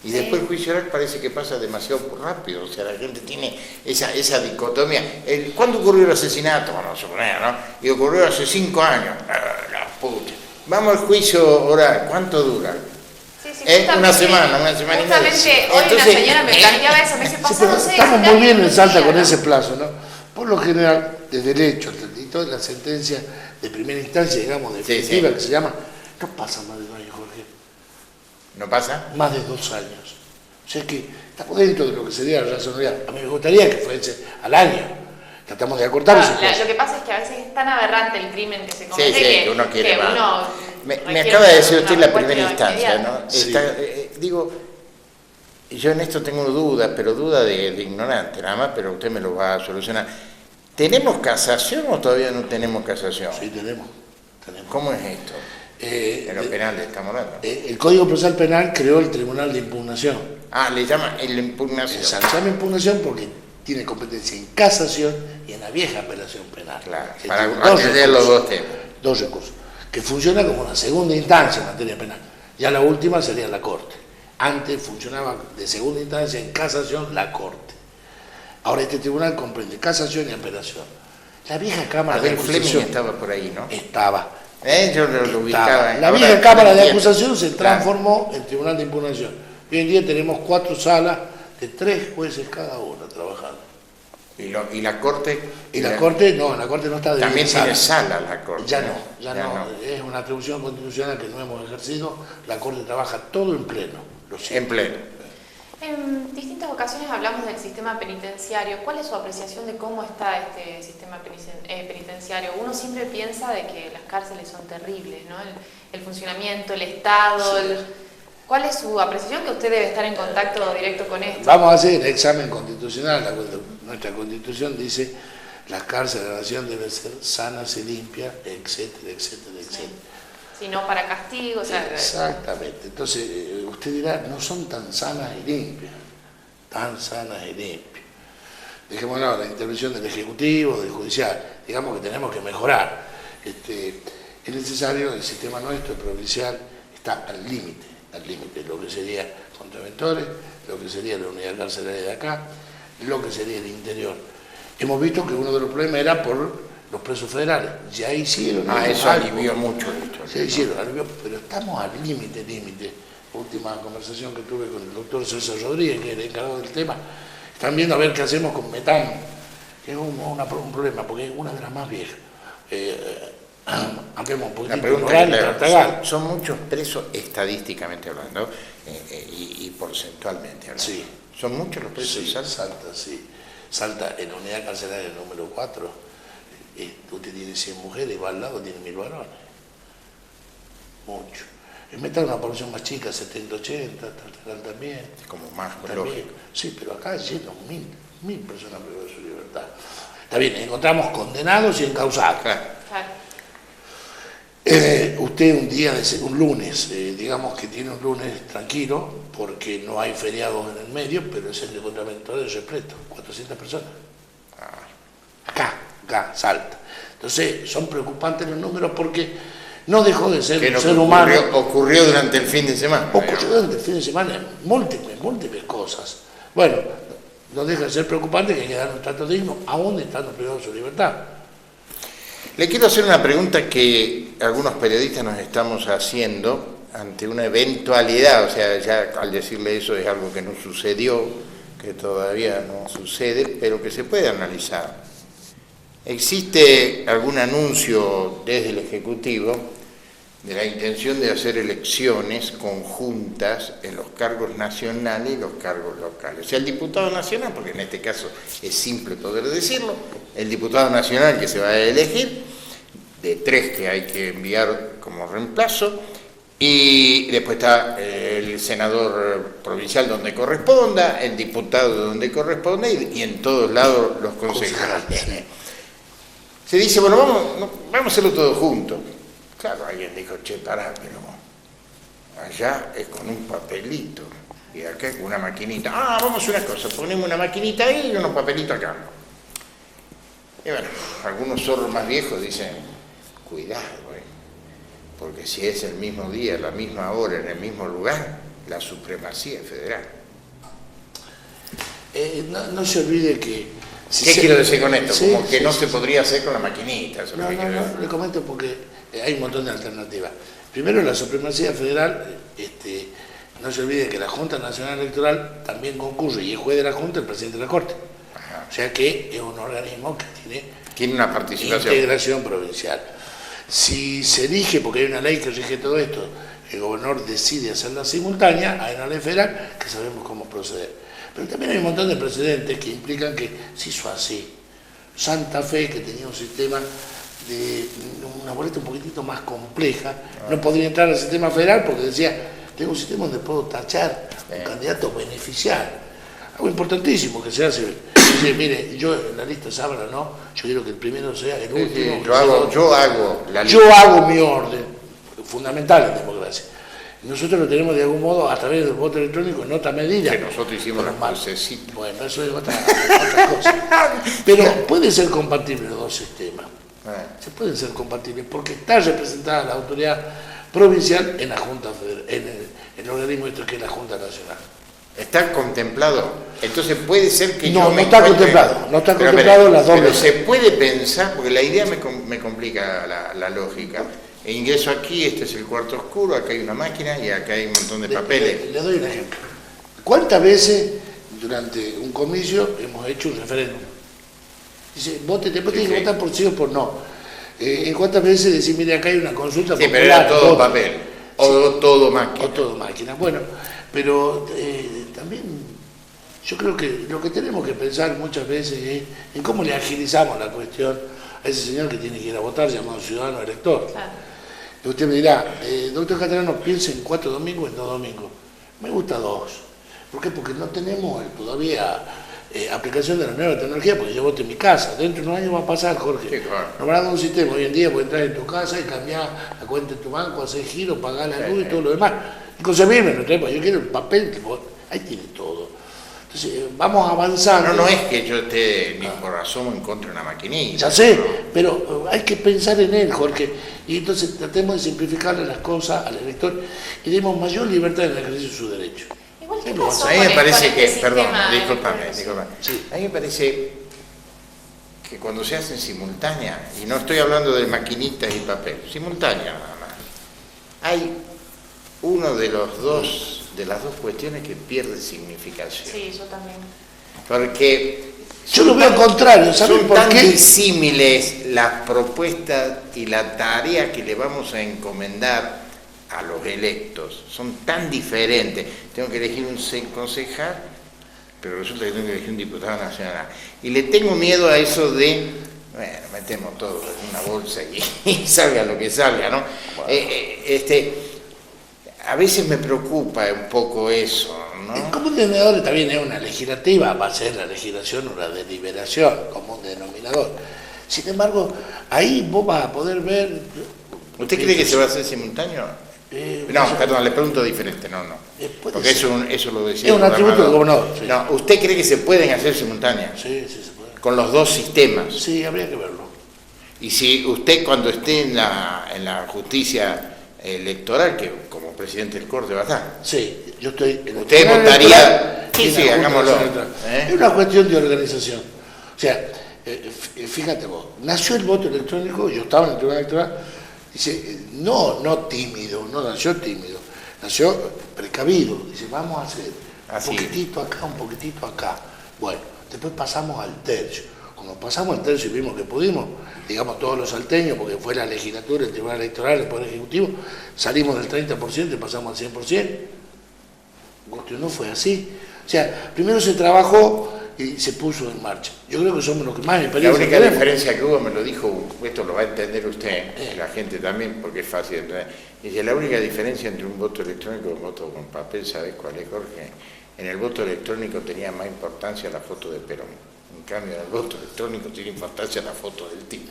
Y después el juicio oral parece que pasa demasiado rápido, o sea, la gente tiene esa dicotomía. ¿Cuándo ocurrió el asesinato? Bueno, suponer, ¿no? Y ocurrió hace 5 años. La puta. Vamos al juicio oral, ¿cuánto dura? Una semana y media. Justamente hoy una señora me planteaba eso, me dice, pasaron 6 estamos muy bien en Salta con ¿no? ese plazo, ¿no? Por lo general, de derecho, y toda la sentencia de primera instancia, digamos, definitiva, que se llama, no pasa más de 2 años, Jorge. ¿No pasa? Más de 2 años. O sea que estamos dentro de lo que sería la razonabilidad. A mí me gustaría que fuese al año. Tratamos de acortar ese plazo. Lo que pasa es que a veces es tan aberrante el crimen que se comete que uno quiere más. uno me acaba de decir usted la primera instancia, inmediata. ¿no? Sí. Digo, yo en esto tengo dudas, pero duda de ignorante nada más, pero usted me lo va a solucionar. ¿Tenemos casación o todavía no tenemos casación? Sí, tenemos. ¿Cómo es esto? En lo penal estamos hablando. El Código Procesal Penal creó el Tribunal de Impugnación. Le llama el impugnación. Se llama impugnación porque tiene competencia en casación y en la vieja apelación penal. Claro, Que para tiene atender los dos temas. 2 recursos, que funciona como una segunda instancia en materia penal. Ya la última sería la Corte. Antes funcionaba de segunda instancia en casación la Corte. Ahora este tribunal comprende casación y apelación. La vieja Cámara de Fleming Acusación estaba por ahí, ¿no? estaba. Yo lo ubicaba. La Ahora vieja Cámara de entiendo. Acusación se transformó en Tribunal de Impugnación. Hoy en día tenemos 4 salas de 3 jueces cada una trabajando. ¿Y la Corte? Y la Corte no está de También tiene sala. sala la Corte. Ya no. Es una atribución constitucional que no hemos ejercido. La Corte trabaja todo en pleno. En pleno. En distintas ocasiones hablamos del sistema penitenciario. ¿Cuál es su apreciación de cómo está este sistema penitenciario? Uno siempre piensa de que las cárceles son terribles, ¿no? El funcionamiento, el Estado. Sí. ¿Cuál es su apreciación? Que usted debe estar en contacto directo con esto. Vamos a hacer el examen constitucional. Nuestra Constitución dice las cárceles de la nación deben ser sanas y limpias, etcétera, etcétera, etcétera. Si no para castigo, o sea... Exactamente. Entonces, usted dirá, no son tan sanas y limpias. Tan sanas y limpias. Dejémonos la intervención del Ejecutivo, del Judicial. Digamos que tenemos que mejorar. Es necesario, el sistema nuestro, el provincial, está al límite, lo que sería contraventores, lo que sería la unidad carcelaria de acá, lo que sería el interior. Hemos visto que uno de los problemas era por los presos federales. Ya hicieron eso algo. Alivió mucho esto. Se hicieron, pero estamos al límite. Última conversación que tuve con el doctor César Rodríguez, que es el encargado del tema. Están viendo a ver qué hacemos con metano, que es un problema, porque es una de las más viejas. Ampliamos un poquito. La pregunta es, ¿son muchos presos estadísticamente hablando y porcentualmente hablando? Sí. ¿Son muchos los presos de Salta? Salta, sí. Salta en la unidad carcelaria número 4. Usted tiene 100 mujeres y va al lado tiene 1000 varones. Mucho. En Meta una población más chica, 70-80, también. Es como más también. lógico. Sí, pero acá llenos 1000 personas privadas de su libertad. Está bien, encontramos condenados y encausados. Claro. Usted un lunes, digamos que tiene un lunes tranquilo, porque no hay feriados en el medio, pero es el de contraventores repleto, 400 personas. Acá, Salta. Entonces, son preocupantes los números porque no dejó de ser un ser humano. Ocurrió durante el fin de semana. Ocurrió durante el fin de semana múltiples cosas. Bueno, no deja de ser preocupante que hay que dar un trato digno, aún estando privados de su libertad. Le quiero hacer una pregunta que algunos periodistas nos estamos haciendo ante una eventualidad, o sea, ya al decirle eso es algo que no sucedió, que todavía no sucede, pero que se puede analizar. ¿Existe algún anuncio desde el Ejecutivo de la intención de hacer elecciones conjuntas en los cargos nacionales y los cargos locales? O sea, el diputado nacional, porque en este caso es simple poder decirlo, el diputado nacional que se va a elegir, de 3 que hay que enviar como reemplazo, y después está el senador provincial donde corresponda, el diputado donde corresponda y en todos lados los concejales. Se dice, bueno, vamos a hacerlo todo junto. Claro, alguien dijo, che, pará, pero allá es con un papelito y acá es con una maquinita. Ah, vamos a hacer una cosa, ponemos una maquinita ahí y unos papelitos acá. Y bueno, algunos zorros más viejos dicen, cuidado, porque si es el mismo día, la misma hora, en el mismo lugar, la supremacía es federal. No se olvide que... ¿Qué quiero decir con esto? Sí, Como que sí, no sí, se sí. podría hacer con la maquinita. No, le comento porque hay un montón de alternativas. Primero, la supremacía federal, no se olvide que la Junta Nacional Electoral también concurre y es juez de la Junta el presidente de la Corte. Ajá. O sea que es un organismo que Tiene una participación. integración provincial. Si se elige, porque hay una ley que rige todo esto, el gobernador decide hacerla simultánea, hay una ley federal que sabemos cómo proceder. Pero también hay un montón de precedentes que implican que se hizo así. Santa Fe, que tenía un sistema de una boleta un poquitito más compleja, no podría entrar al sistema federal porque decía, tengo un sistema donde puedo tachar un candidato beneficiario. Algo importantísimo que se hace. Dice, mire, yo en la lista Sábala no, yo quiero que el primero sea el último. Yo hago la lista. Yo hago mi orden, fundamental en democracia. Nosotros lo tenemos de algún modo a través del voto electrónico en otra medida. Que nosotros hicimos las crucecitas. Bueno, eso es otra cosa. Pero puede ser compatible los dos sistemas. Se pueden ser compatibles porque está representada la autoridad provincial en la Junta Federal, en el organismo esto que es la Junta Nacional. ¿Está contemplado? Entonces puede ser que no, yo no me está encuentre... contemplado, no está Pero, contemplado las dos pero veces. se puede pensar, porque la idea me complica la lógica. E ingreso aquí, este es el cuarto oscuro, acá hay una máquina y acá hay un montón de papeles. Le doy un ejemplo. ¿Cuántas veces durante un comicio hemos hecho un referéndum? Dice, vote, después tiene que votar por sí o por no. ¿Cuántas veces decir, mire, acá hay una consulta Sí, popular? pero era todo vote? papel, o todo máquina. O todo máquina. Bueno, pero también yo creo que lo que tenemos que pensar muchas veces es en cómo le agilizamos la cuestión a ese señor que tiene que ir a votar, llamado ciudadano elector. Claro. Y usted me dirá, doctor Catalano, piensa en 4 domingos, en 2 domingos. Me gusta 2. ¿Por qué? Porque no tenemos todavía aplicación de la nueva tecnología, porque yo voto en mi casa. Dentro de unos años va a pasar, Jorge. Sí, claro. Nos van a dar un sistema. Hoy en día puedes entrar en tu casa y cambiar la cuenta de tu banco, hacer giro, pagar la luz y todo lo demás. Inconcebible, no tenemos. Yo quiero el papel, ahí tiene todo. Entonces, vamos avanzando. No es que yo esté ni por razón en contra de una maquinita. Ya sé, ¿no? pero hay que pensar en él, Jorge. Y entonces tratemos de simplificarle las cosas al elector y demos mayor libertad en el ejercicio de su derecho. Igual, ¿qué Pero pasó A mí me con parece este que, sistema perdón, de discúlpame, electorales? Sí. a mí me parece que cuando se hacen simultáneas, y no estoy hablando de maquinitas y papel, simultánea nada más, hay uno de las dos cuestiones que pierde significación. Sí, yo también. Porque Yo lo veo al contrario, ¿saben son por tan qué? disímiles las propuestas y la tarea que le vamos a encomendar a los electos, son tan diferentes. Tengo que elegir un concejal, pero resulta que tengo que elegir un diputado nacional. Y le tengo miedo a eso de, bueno, metemos todo en una bolsa y salga lo que salga, ¿no? A veces me preocupa un poco eso, ¿no? El común denominador también es una legislativa, va a ser la legislación o la deliberación, común denominador. Sin embargo, ahí vos vas a poder ver... ¿Usted cree que se va a hacer simultáneo? No, perdón, le pregunto diferente, no. Porque eso lo decía. Es un atributo del gobernador. Sí. No, ¿usted cree que se pueden hacer simultáneas? Sí, sí se puede. Con los dos sistemas. Sí, habría que verlo. Y si usted cuando esté en la justicia electoral, que como presidente del Corte va a estar. Sí, yo estoy... en el ¿Usted Tribunal votaría? Electoral y en Sí, la Junta hagámoslo. Nacional Electoral. Es una cuestión de organización. O sea, fíjate vos, nació el voto electrónico, yo estaba en el Tribunal Electoral, dice, no tímido, no nació tímido, nació precavido, dice, vamos a hacer un poquitito acá. Bueno, después pasamos al tercio. Cuando pasamos al tercio y vimos que pudimos, digamos todos los salteños, porque fue la legislatura, el Tribunal Electoral, el Poder Ejecutivo, salimos del 30% y pasamos al 100%. No fue así. O sea, primero se trabajó y se puso en marcha. Yo creo que somos los que más experiencia La única tenemos. diferencia que hubo, me lo dijo, esto lo va a entender usted, y la gente también, porque es fácil de entender. Dice, la única diferencia entre un voto electrónico y un voto con papel, ¿sabes cuál es, Jorge? En el voto electrónico tenía más importancia la foto de Perón. En cambio, en el voto electrónico tiene importancia la foto del tipo.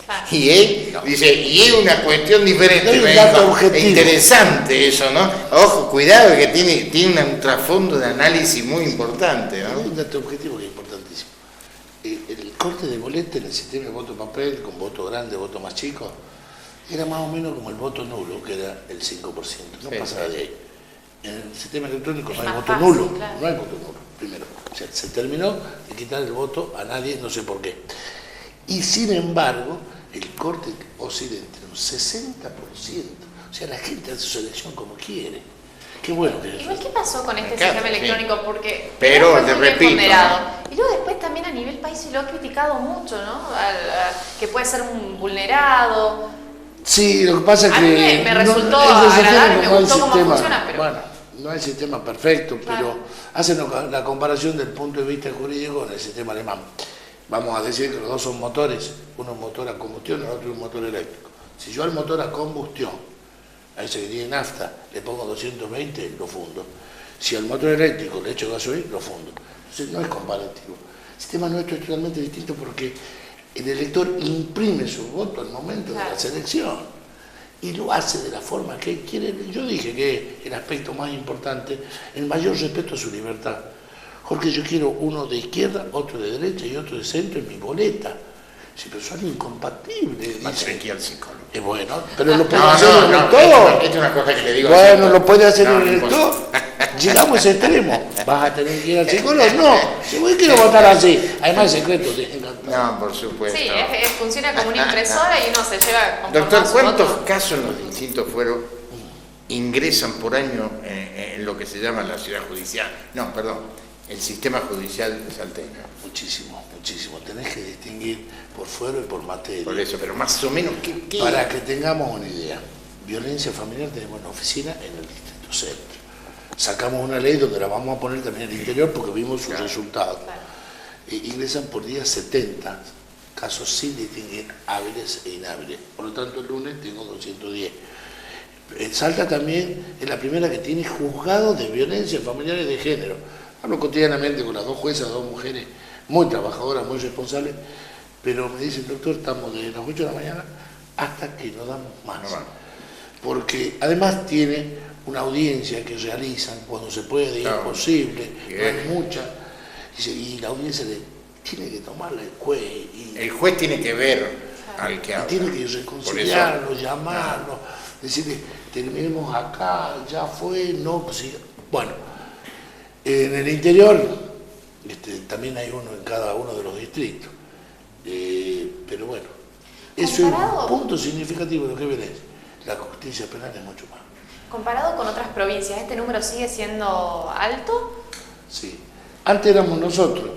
Claro. Y él dice, y es una cuestión diferente. No hay un me dato dijo, objetivo. interesante eso, ¿no? Ojo, cuidado que tiene un trasfondo de análisis muy importante, Hay ¿no? un dato objetivo que es importantísimo. El corte de boleta en el sistema de voto papel, con voto grande, voto más chico, era más o menos como el voto nulo, que era el 5%, no Sí, pasaba sí. de ahí. En el sistema electrónico Es no hay más voto fácil, nulo, claro. no hay voto nulo, primero. O sea, se terminó de quitar el voto a nadie, no sé por qué. Y sin embargo, el corte oscila entre un 60%. O sea, la gente hace su elección como quiere. Qué bueno que es Igual, eso. ¿qué pasó con este Me encanta, sistema sí. electrónico? Porque Pero, fue te muy bien repito, ponderado. Y luego después también a nivel país se lo ha criticado mucho, ¿no? Que puede ser un vulnerado. Sí, lo que pasa es A que... mí me resultó es desafío agradable, me como el gustó cómo sistema. funciona, pero... Bueno, no hay sistema perfecto, Claro. pero hacen la comparación del punto de vista jurídico con el sistema alemán. Vamos a decir que los dos son motores, uno es motor a combustión y el otro es un motor eléctrico. Si yo al motor a combustión, a ese que tiene nafta, le pongo 220, lo fundo. Si al motor eléctrico le echo gasoil, lo fundo. Entonces no es comparativo. El sistema nuestro es totalmente distinto porque el elector imprime su voto al momento de la selección y lo hace de la forma que él quiere. Yo dije que el aspecto más importante, el mayor respeto a su libertad. Jorge, yo quiero uno de izquierda, otro de derecha y otro de centro en mi boleta. Sí, pero son incompatibles. Más dice. aquí al psicólogo. Es bueno, pero lo puede No, hacer no, el no, elector. es una cosa que le digo. Bueno, así, lo puede hacer no, el no elector. importa. Llegamos a ese extremo. ¿Vas a tener que ir al psicólogo? No. Si vos quieres votar así. Además, el secreto. No, por supuesto. Sí, funciona como una impresora y uno se lleva conformado Doctor, su ¿cuántos voto. casos en los distintos fueros ingresan por año en lo que se llama la ciudad judicial? No, perdón, el sistema judicial salteño. Muchísimo, muchísimo. Tenés que distinguir por fuero y por materia. Por eso, pero más o menos, ¿qué? Para que tengamos una idea. Violencia familiar tenemos una oficina en el Distrito Centro. Sacamos una ley donde la vamos a poner también en el interior porque vimos sus resultados. Claro. Ingresan por día 70 casos sin distinguir hábiles e inhábiles. Por lo tanto, el lunes tengo 210. Salta también es la primera que tiene juzgado de violencia familiar y de género. Hablo cotidianamente con las dos juezas, dos mujeres muy trabajadoras, muy responsables, pero me dicen, doctor, estamos desde las 8 de la mañana hasta que no damos más. No va. Porque además tiene una audiencia que realizan cuando se puede, y es posible, no hay mucha. Dice, y la audiencia tiene que tomarla el juez. Y El juez tiene que ver al que habla. tiene que Por reconciliarlo, eso, llamarlo, decirle, terminemos acá, ya fue, no, sí. Bueno, en el interior también hay uno en cada uno de los distritos. Pero bueno, eso es un punto significativo de lo que violencia. La justicia penal es mucho más. Comparado con otras provincias, ¿este número sigue siendo alto? Sí. Antes éramos nosotros.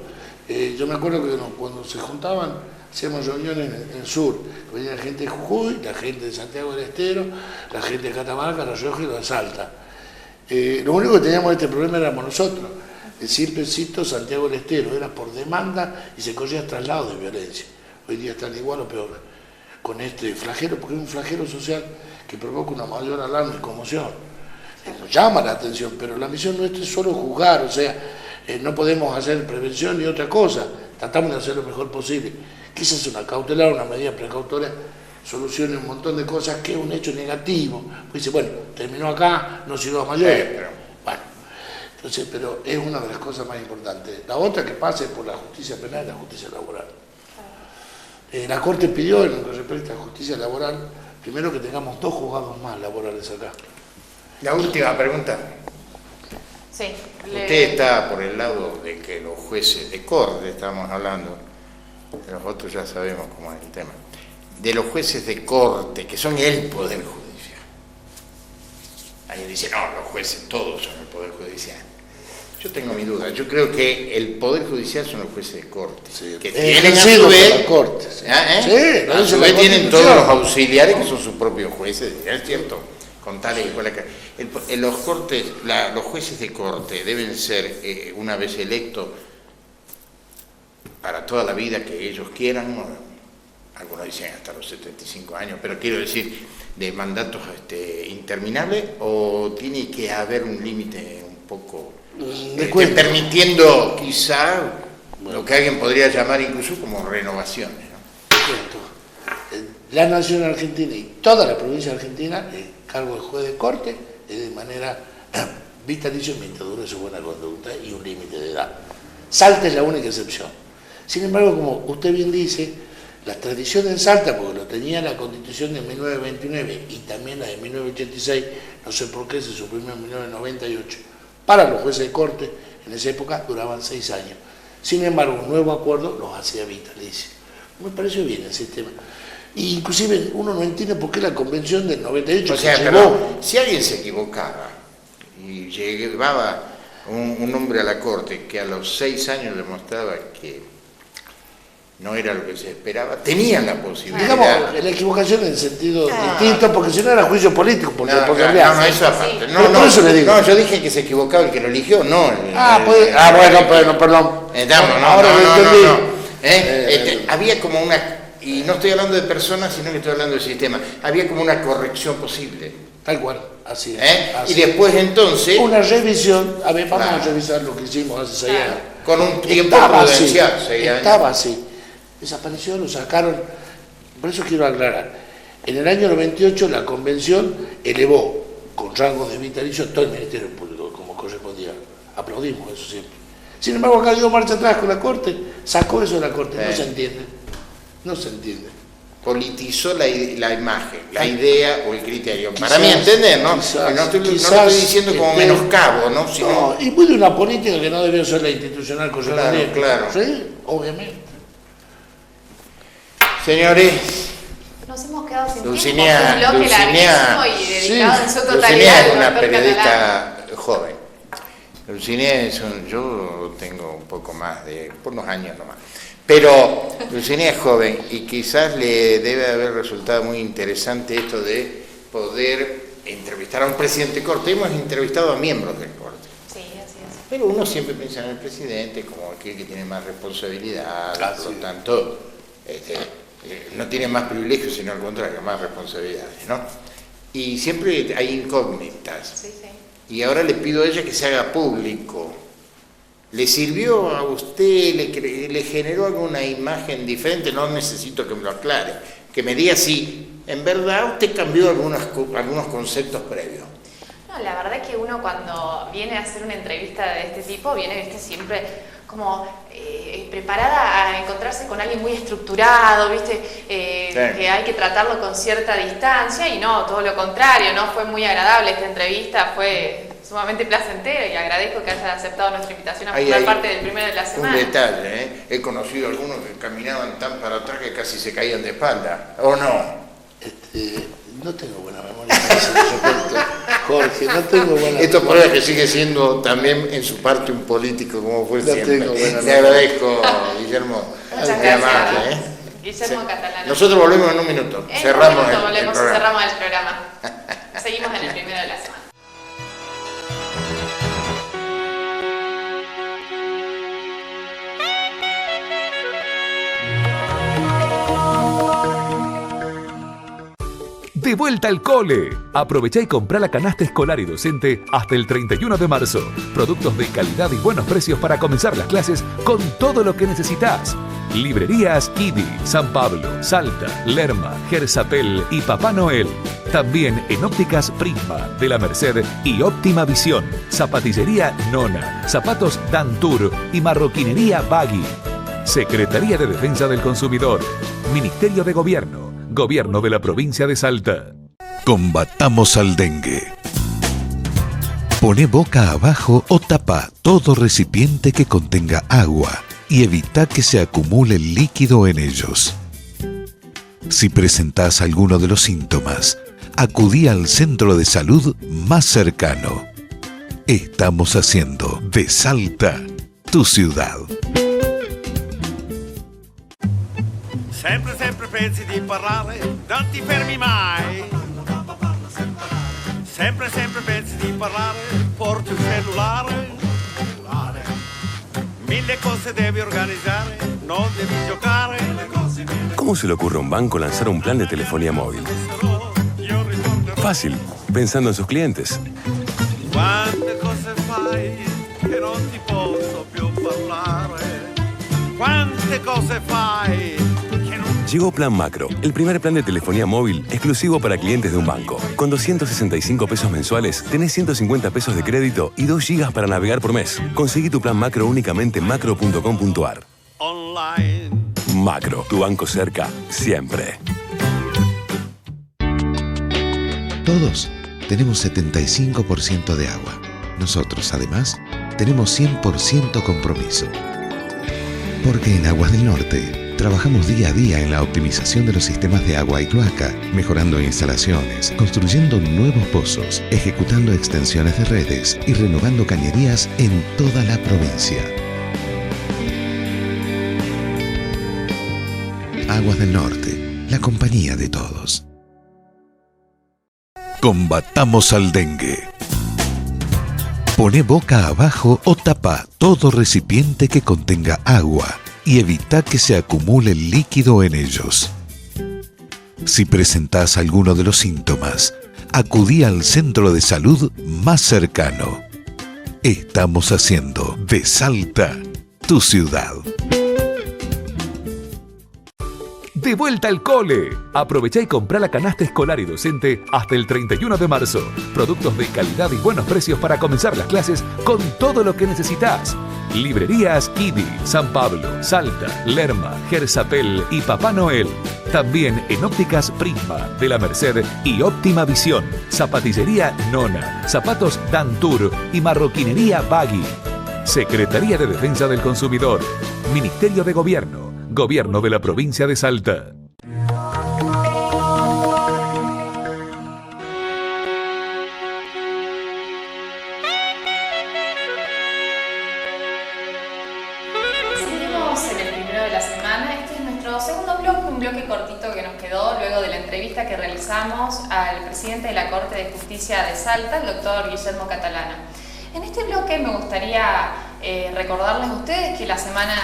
Yo me acuerdo que cuando se juntaban, hacíamos reuniones en el sur. Venía la gente de Jujuy, la gente de Santiago del Estero, la gente de Catamarca, La Rioja y los de Salta. Lo único que teníamos este problema éramos nosotros. Siempre cito Santiago del Estero, era por demanda y se corría traslado de violencia. Hoy día están igual o peor con este flagelo, porque es un flagelo social que provoca una mayor alarma y conmoción. Nos llama la atención, pero la misión nuestra es solo juzgar, o sea, no podemos hacer prevención ni otra cosa, tratamos de hacer lo mejor posible. Quizás una cautelar, una medida precautoria, solucione un montón de cosas que es un hecho negativo. Pues dice, bueno, terminó acá, no siguió a mayores. Bueno, entonces, pero es una de las cosas más importantes. La otra que pase por la justicia penal es la justicia laboral. La Corte pidió, en lo que respecta a justicia laboral, primero que tengamos 2 juzgados más laborales acá. La última pregunta. Sí. Usted está por el lado de que los jueces de corte, estamos hablando, nosotros ya sabemos cómo es el tema, de los jueces de corte, que son el Poder Judicial. Alguien dice, no, los jueces todos son el Poder Judicial. Yo tengo mi duda. Yo creo que el Poder Judicial son los jueces de corte. Sí, que tienen a ejercido su por vez, la Corte. Sí. Sí, lo a dice su la vez tienen todos Constitución. los auxiliares que son sus propios jueces. Es cierto, con tales y con los cortes, los jueces de corte deben ser, una vez electos, para toda la vida que ellos quieran. Algunos dicen hasta los 75 años, pero quiero decir, de mandatos interminables, o tiene que haber un límite un poco permitiendo quizá lo que alguien podría llamar incluso como renovaciones, ¿no? la Nación Argentina y toda la provincia argentina, el cargo de juez de corte es de manera vitalicio mientras dure su buena conducta y un límite de edad. Salta es la única excepción. Sin embargo, como usted bien dice, la tradición en Salta, porque lo tenía la Constitución de 1929 y también la de 1986, no sé por qué se suprimió en 1998, para los jueces de corte, en esa época duraban 6 años. Sin embargo, un nuevo acuerdo los hacía vitalicios. Me pareció bien el sistema. Y inclusive uno no entiende por qué la convención del 98 o sea, que pero si alguien se equivocaba y llevaba un hombre a la corte que a los 6 años demostraba que no era lo que se esperaba, tenían la posibilidad. Digamos, la equivocación en sentido distinto, porque si no era juicio político, por No, eso aparte. Por eso le digo. No, yo dije que se equivocaba el que lo eligió, no. Bueno, perdón. Había como una, y no estoy hablando de personas, sino que estoy hablando del sistema, había como una corrección posible. Tal cual, así es. Y después entonces... Una revisión, a ver, vamos a revisar lo que hicimos hace 6 años. Con un tiempo prudencial, 6 años. Estaba así. Desapareció, lo sacaron. Por eso quiero aclarar. En el año 98 la convención elevó con rangos de vitalicio todo el Ministerio Público, como correspondía. Aplaudimos eso siempre. Sin embargo, acá dio marcha atrás con la Corte, sacó eso de la Corte. No se entiende. No se entiende. Politizó la imagen, la idea o el criterio. Para mí entender, ¿no? No estoy diciendo como menoscabo, ¿no? No, y muy de una política que no debió ser la institucional correspondiente. Claro. Sí, obviamente. Señores, nos hemos quedado sin Dulcinea, tiempo, un bloque larguísimo y dedicado en su totalidad es al una doctor periodista Catalán. joven. Dulcinea yo tengo un poco más por unos años nomás. Pero Dulcinea es joven y quizás le debe haber resultado muy interesante esto de poder entrevistar a un presidente de corte. Hemos entrevistado a miembros del corte. Sí, así es. Pero uno siempre piensa en el presidente como aquel que tiene más responsabilidad, por lo tanto, no tiene más privilegios, sino al contrario, más responsabilidades, ¿no? Y siempre hay incógnitas. Sí, sí. Y ahora le pido a ella que se haga público. ¿Le sirvió a usted, le generó alguna imagen diferente? No necesito que me lo aclare, que me diga si en verdad usted cambió algunos conceptos previos. No, la verdad es que uno cuando viene a hacer una entrevista de este tipo, viene siempre como preparada a encontrarse con alguien muy estructurado, ¿viste? Que hay que tratarlo con cierta distancia, y no, todo lo contrario, ¿no? Fue muy agradable esta entrevista, fue sumamente placentera, y agradezco que haya aceptado nuestra invitación a formar parte del primero de la semana. Un detalle, he conocido algunos que caminaban tan para atrás que casi se caían de espalda, ¿o no? No tengo buena memoria, Jorge, no tengo buena memoria. Esto prueba que sigue siendo también en su parte un político como fue siempre. Le agradezco, Guillermo. Muchas gracias. Guillermo Catalán. Nosotros volvemos en un minuto. Cerramos el programa. Seguimos en el primero de la semana. De vuelta al cole. Aprovecha y compra la canasta escolar y docente hasta el 31 de marzo. Productos de calidad y buenos precios para comenzar las clases con todo lo que necesitas. Librerías IDI, San Pablo, Salta, Lerma, Gersapel y Papá Noel. También en Ópticas Prisma, de la Merced y Óptima Visión. Zapatillería Nona, zapatos Dantur y marroquinería Bagui. Secretaría de Defensa del Consumidor. Ministerio de Gobierno. Gobierno de la provincia de Salta. Combatamos al dengue. Poné boca abajo o tapa todo recipiente que contenga agua y evita que se acumule líquido en ellos. Si presentás alguno de los síntomas, acudí al centro de salud más cercano. Estamos haciendo de Salta tu ciudad. Sempre, sempre pensi di parlare, non ti fermi mai. Sempre, sempre pensi di parlare, porti un cellulare. Mille cose devi organizzare, non devi giocare. ¿Cómo se le ocurre a un banco lanzar un plan de telefonía móvil? Fácil, pensando en sus clientes. Quante cose fai che non ti posso più parlare? Quante cose fai? Llegó Plan Macro, el primer plan de telefonía móvil exclusivo para clientes de un banco. Con 265 pesos mensuales, tenés 150 pesos de crédito y 2 gigas para navegar por mes. Conseguí tu plan Macro únicamente en macro.com.ar. Online. Macro, tu banco cerca, siempre. Todos tenemos 75% de agua. Nosotros, además, tenemos 100% compromiso. Porque en Aguas del Norte trabajamos día a día en la optimización de los sistemas de agua y cloaca, mejorando instalaciones, construyendo nuevos pozos, ejecutando extensiones de redes y renovando cañerías en toda la provincia. Aguas del Norte, la compañía de todos. Combatamos al dengue. Poné boca abajo o tapa todo recipiente que contenga agua y evita que se acumule líquido en ellos. Si presentás alguno de los síntomas, acudí al centro de salud más cercano. Estamos haciendo de Salta tu ciudad. De vuelta al cole. Aprovecha y comprá la canasta escolar y docente hasta el 31 de marzo. Productos de calidad y buenos precios para comenzar las clases con todo lo que necesitas. Librerías Idi, San Pablo, Salta, Lerma, Gersapel y Papá Noel. También en Ópticas Prisma, de la Merced y Óptima Visión. Zapatillería Nona, zapatos Dantur y marroquinería Bagui. Secretaría de Defensa del Consumidor. Ministerio de Gobierno. Gobierno de la provincia de Salta. Seguimos en el primero de la semana. Este es nuestro segundo bloque, un bloque cortito que nos quedó luego de la entrevista que realizamos al presidente de la Corte de Justicia de Salta, el doctor Guillermo Catalana. En este bloque me gustaría recordarles a ustedes que la semana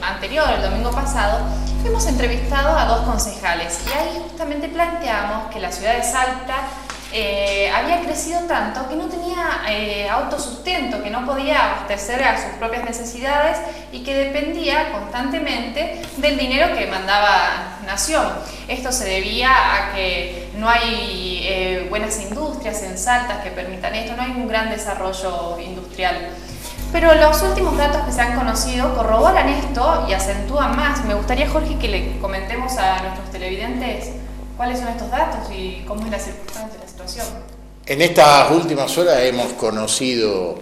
anterior, el domingo pasado, hemos entrevistado a 2 concejales y ahí justamente planteamos que la ciudad de Salta había crecido tanto que no tenía autosustento, que no podía abastecer a sus propias necesidades y que dependía constantemente del dinero que mandaba Nación. Esto se debía a que no hay buenas industrias en Salta que permitan esto, no hay un gran desarrollo industrial. Pero los últimos datos que se han conocido corroboran esto y acentúan más. Me gustaría, Jorge, que le comentemos a nuestros televidentes cuáles son estos datos y cómo es la circunstancia, la situación. En estas últimas horas hemos conocido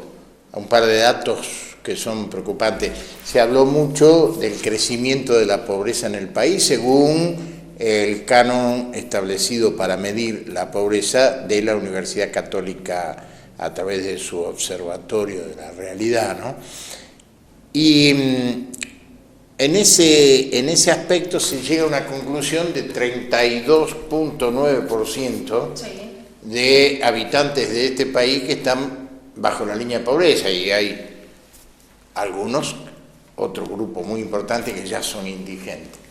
un par de datos que son preocupantes. Se habló mucho del crecimiento de la pobreza en el país según el canon establecido para medir la pobreza de la Universidad Católica a través de su observatorio de la realidad, ¿no? Y en ese aspecto se llega a una conclusión de 32.9% de habitantes de este país que están bajo la línea de pobreza, y hay algunos, otro grupo muy importante, que ya son indigentes.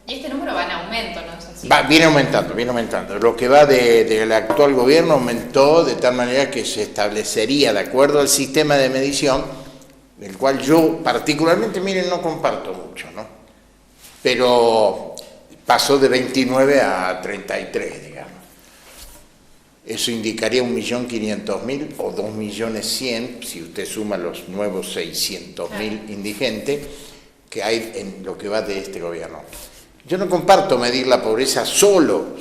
Y este número va en aumento, ¿no es así? Viene aumentando. Lo que va del actual gobierno aumentó de tal manera que se establecería, de acuerdo al sistema de medición, del cual yo particularmente, miren, no comparto mucho, ¿no? Pero pasó de 29 a 33, digamos. Eso indicaría 1.500.000 o 2.100.000, si usted suma los nuevos 600.000 indigentes que hay en lo que va de este gobierno. Yo no comparto medir la pobreza solo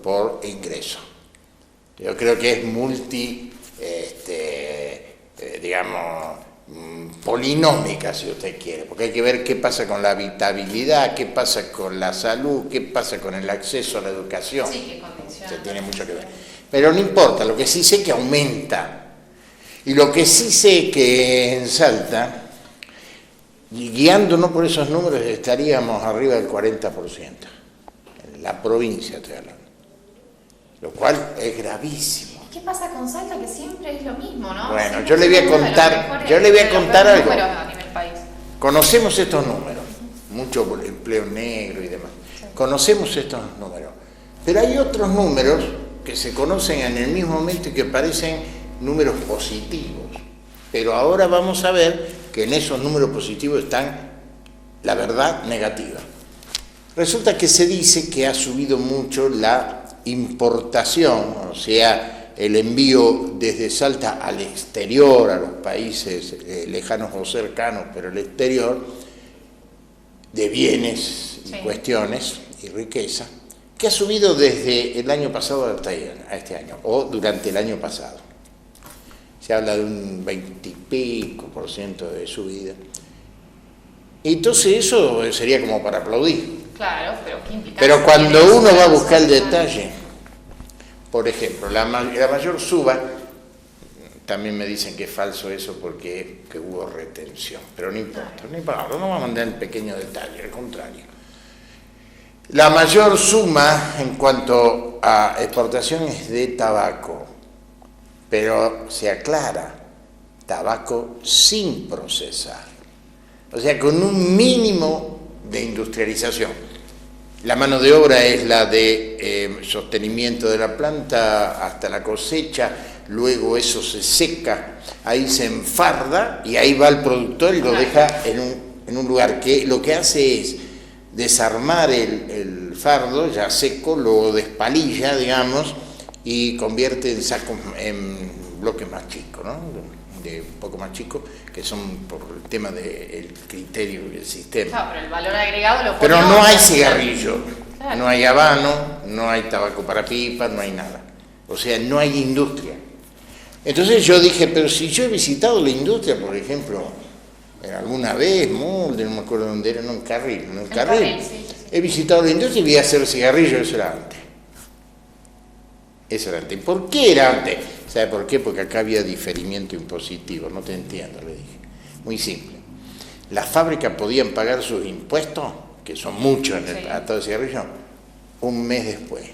por ingreso. Yo creo que es polinómica, si usted quiere, porque hay que ver qué pasa con la habitabilidad, qué pasa con la salud, qué pasa con el acceso a la educación. Sí, qué condiciones. Se tiene mucho que ver. Pero no importa, lo que sí sé es que aumenta. Y lo que sí sé que en Salta, y guiándonos por esos números, estaríamos arriba del 40%. En la provincia estoy hablando. Lo cual es gravísimo. ¿Qué pasa con Salta? Que siempre es lo mismo, ¿no? Bueno, siempre yo le voy a contar algo. A nivel país. Conocemos estos números, mucho empleo negro y demás. Sí. Conocemos estos números. Pero hay otros números que se conocen en el mismo momento y que parecen números positivos. Pero ahora vamos a ver que en esos números positivos están, la verdad, negativa. Resulta que se dice que ha subido mucho la importación, o sea, el envío desde Salta al exterior, a los países lejanos o cercanos, pero el exterior, de bienes y cuestiones y riqueza, que ha subido desde el año pasado hasta este año, o durante el año pasado. Se habla de un 20 y pico% de subida. Entonces eso sería como para aplaudir. Claro, pero ¿qué implicancia Pero cuando tiene uno eso va a para buscar el los detalle, por ejemplo, la mayor suba, también me dicen que es falso eso porque que hubo retención, pero no importa, no vamos a mandar el pequeño detalle, al contrario. La mayor suma en cuanto a exportación es de tabaco, pero se aclara, tabaco sin procesar, o sea, con un mínimo de industrialización. La mano de obra es la de sostenimiento de la planta hasta la cosecha, luego eso se seca, ahí se enfarda y ahí va el productor y lo deja en un lugar que lo que hace es desarmar el fardo ya seco, lo despalilla, digamos, y convierte en sacos, en bloques más chicos, ¿no? De un poco más chicos, que son por el tema del criterio y el sistema. Claro, pero el valor agregado lo pone. Pero no hay cigarrillo, claro. No hay habano, no hay tabaco para pipas, no hay nada. O sea, no hay industria. Entonces yo dije, pero si yo he visitado la industria, por ejemplo, alguna vez, Molde, no me acuerdo dónde era, no, en Carril, Sí. He visitado la industria y vi hacer cigarrillos, eso era antes. Eso era antes. ¿Y por qué era antes? ¿Sabe por qué? Porque acá había diferimiento impositivo, no te entiendo, le dije. Muy simple. Las fábricas podían pagar sus impuestos, que son muchos en el atado de cigarrillo, un mes después.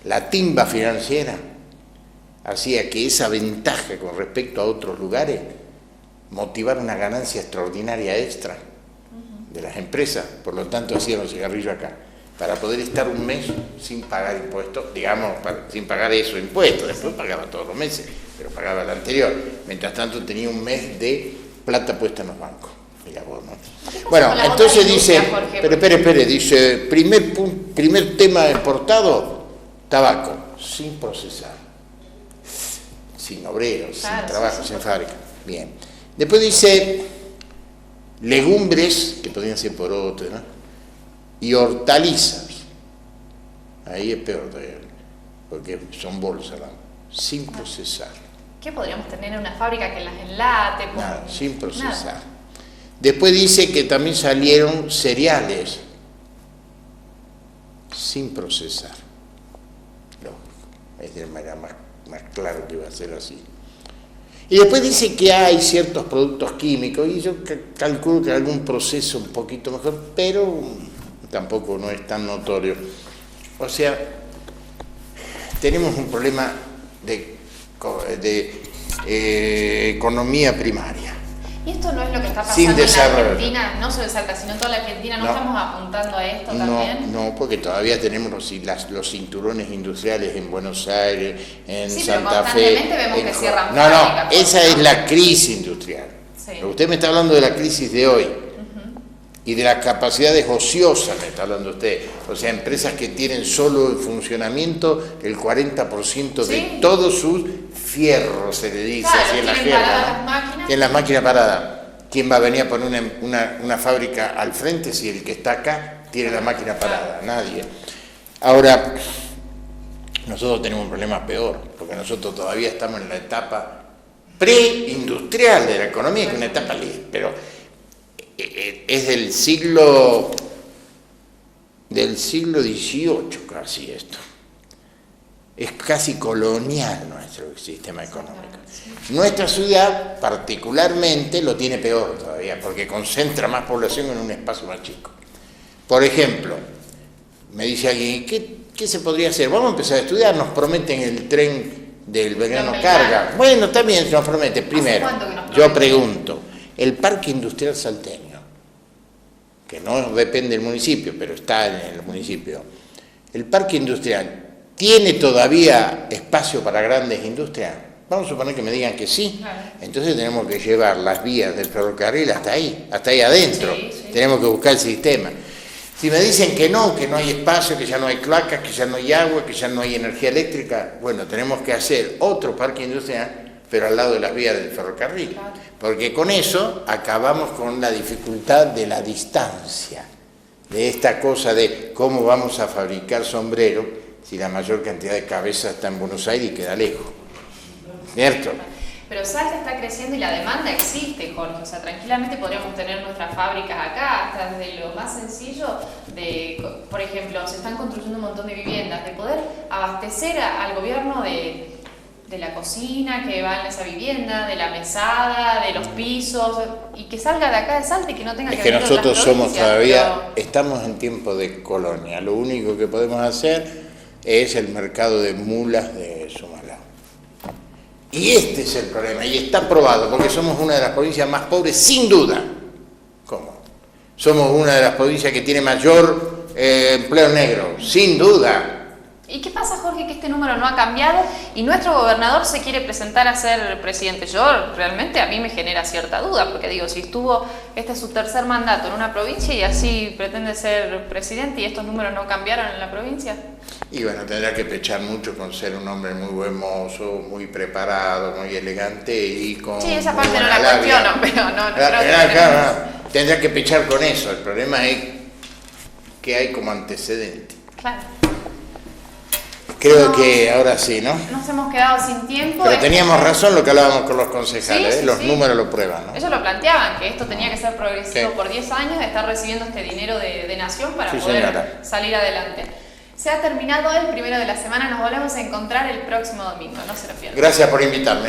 La timba financiera hacía que esa ventaja con respecto a otros lugares motivara una ganancia extraordinaria extra de las empresas, por lo tanto hacían los cigarrillos acá, para poder estar un mes sin pagar impuestos, digamos, sin pagar esos impuestos, después pagaba todos los meses, pero pagaba el anterior, mientras tanto tenía un mes de plata puesta en los bancos. Mira vos, ¿no? Bueno, entonces dice, pero espere, dice, primer tema importado, tabaco, sin procesar, sin obreros, sin trabajo, sin fábrica. Bien. Después dice, legumbres, que podrían ser porotos, ¿no? Y hortalizas. Ahí es peor todavía, porque son bolsas, ¿no? Sin procesar. ¿Qué podríamos tener en una fábrica que las enlate? Nada, sin procesar. Nada. Después dice que también salieron cereales sin procesar. No, es de manera más claro que iba a ser así. Y después dice que hay ciertos productos químicos, y yo calculo que algún proceso un poquito mejor, pero tampoco no es tan notorio. O sea, tenemos un problema de economía primaria. ¿Y esto no es lo que está pasando en la Argentina? No solo en Salta, sino en toda la Argentina. ¿No estamos apuntando a esto también? No, porque todavía tenemos los cinturones industriales en Buenos Aires, en Santa Fe. Vemos que cierran fábricas. Esa es la crisis industrial. Sí. Pero usted me está hablando de la crisis de hoy. Y de las capacidades ociosas me está hablando usted. O sea, empresas que tienen solo en funcionamiento el 40% de todos sus fierros, se le dice así en la jerga, ¿no? En las máquinas paradas. ¿Quién va a venir a poner una fábrica al frente si el que está acá tiene la máquina parada? Nadie. Ahora, nosotros tenemos un problema peor, porque nosotros todavía estamos en la etapa preindustrial de la economía, que es una etapa pero es del siglo XVIII casi esto. Es casi colonial nuestro sistema económico. Nuestra ciudad particularmente lo tiene peor todavía, porque concentra más población en un espacio más chico. Por ejemplo, me dice alguien, ¿qué se podría hacer? Vamos a empezar a estudiar, nos prometen el tren del Belgrano Carga. Bueno, también nos promete. Primero, yo pregunto, el parque industrial salteño, que no depende del municipio, pero está en el municipio, el parque industrial, ¿tiene todavía espacio para grandes industrias? Vamos a suponer que me digan que sí, entonces tenemos que llevar las vías del ferrocarril hasta ahí adentro, tenemos que buscar el sistema. Si me dicen que no hay espacio, que ya no hay cloacas, que ya no hay agua, que ya no hay energía eléctrica, bueno, tenemos que hacer otro parque industrial, pero al lado de las vías del ferrocarril. Porque con eso acabamos con la dificultad de la distancia, de esta cosa de cómo vamos a fabricar sombreros si la mayor cantidad de cabezas está en Buenos Aires y queda lejos. ¿Cierto? Pero Salta está creciendo y la demanda existe, Jorge. O sea, tranquilamente podríamos tener nuestras fábricas acá, hasta desde lo más sencillo de, por ejemplo, se están construyendo un montón de viviendas, de poder abastecer al gobierno de la cocina que va en esa vivienda, de la mesada, de los pisos, y que salga de acá de Salta y que no tenga que venir a otras nosotros somos provincias, todavía, estamos en tiempo de colonia. Lo único que podemos hacer es el mercado de mulas de Sumalá. Y este es el problema, y está probado, porque somos una de las provincias más pobres, sin duda. ¿Cómo? Somos una de las provincias que tiene mayor empleo negro, sin duda. ¿Y qué pasa, Jorge, que este número no ha cambiado y nuestro gobernador se quiere presentar a ser presidente? Yo realmente, a mí me genera cierta duda, porque digo, si estuvo, este es su tercer mandato en una provincia y así pretende ser presidente y estos números no cambiaron en la provincia. Y bueno, tendrá que pechar mucho con ser un hombre muy buen mozo, muy preparado, muy elegante y con... Sí, esa parte no la cuestiono, pero no creo que... Claro, tendrá que pechar con eso. El problema es que hay como antecedente. Claro. Creo que ahora sí, ¿no? Nos hemos quedado sin tiempo. Pero teníamos razón lo que hablábamos con los concejales, sí, los números lo prueban, ¿no? Ellos lo planteaban, que esto tenía que ser progresivo Sí. por 10 años, de estar recibiendo este dinero de Nación para Sí, poder señora. salir adelante. Se ha terminado el primero de la semana, nos volvemos a encontrar el próximo domingo, no se lo pierdan. Gracias por invitarme.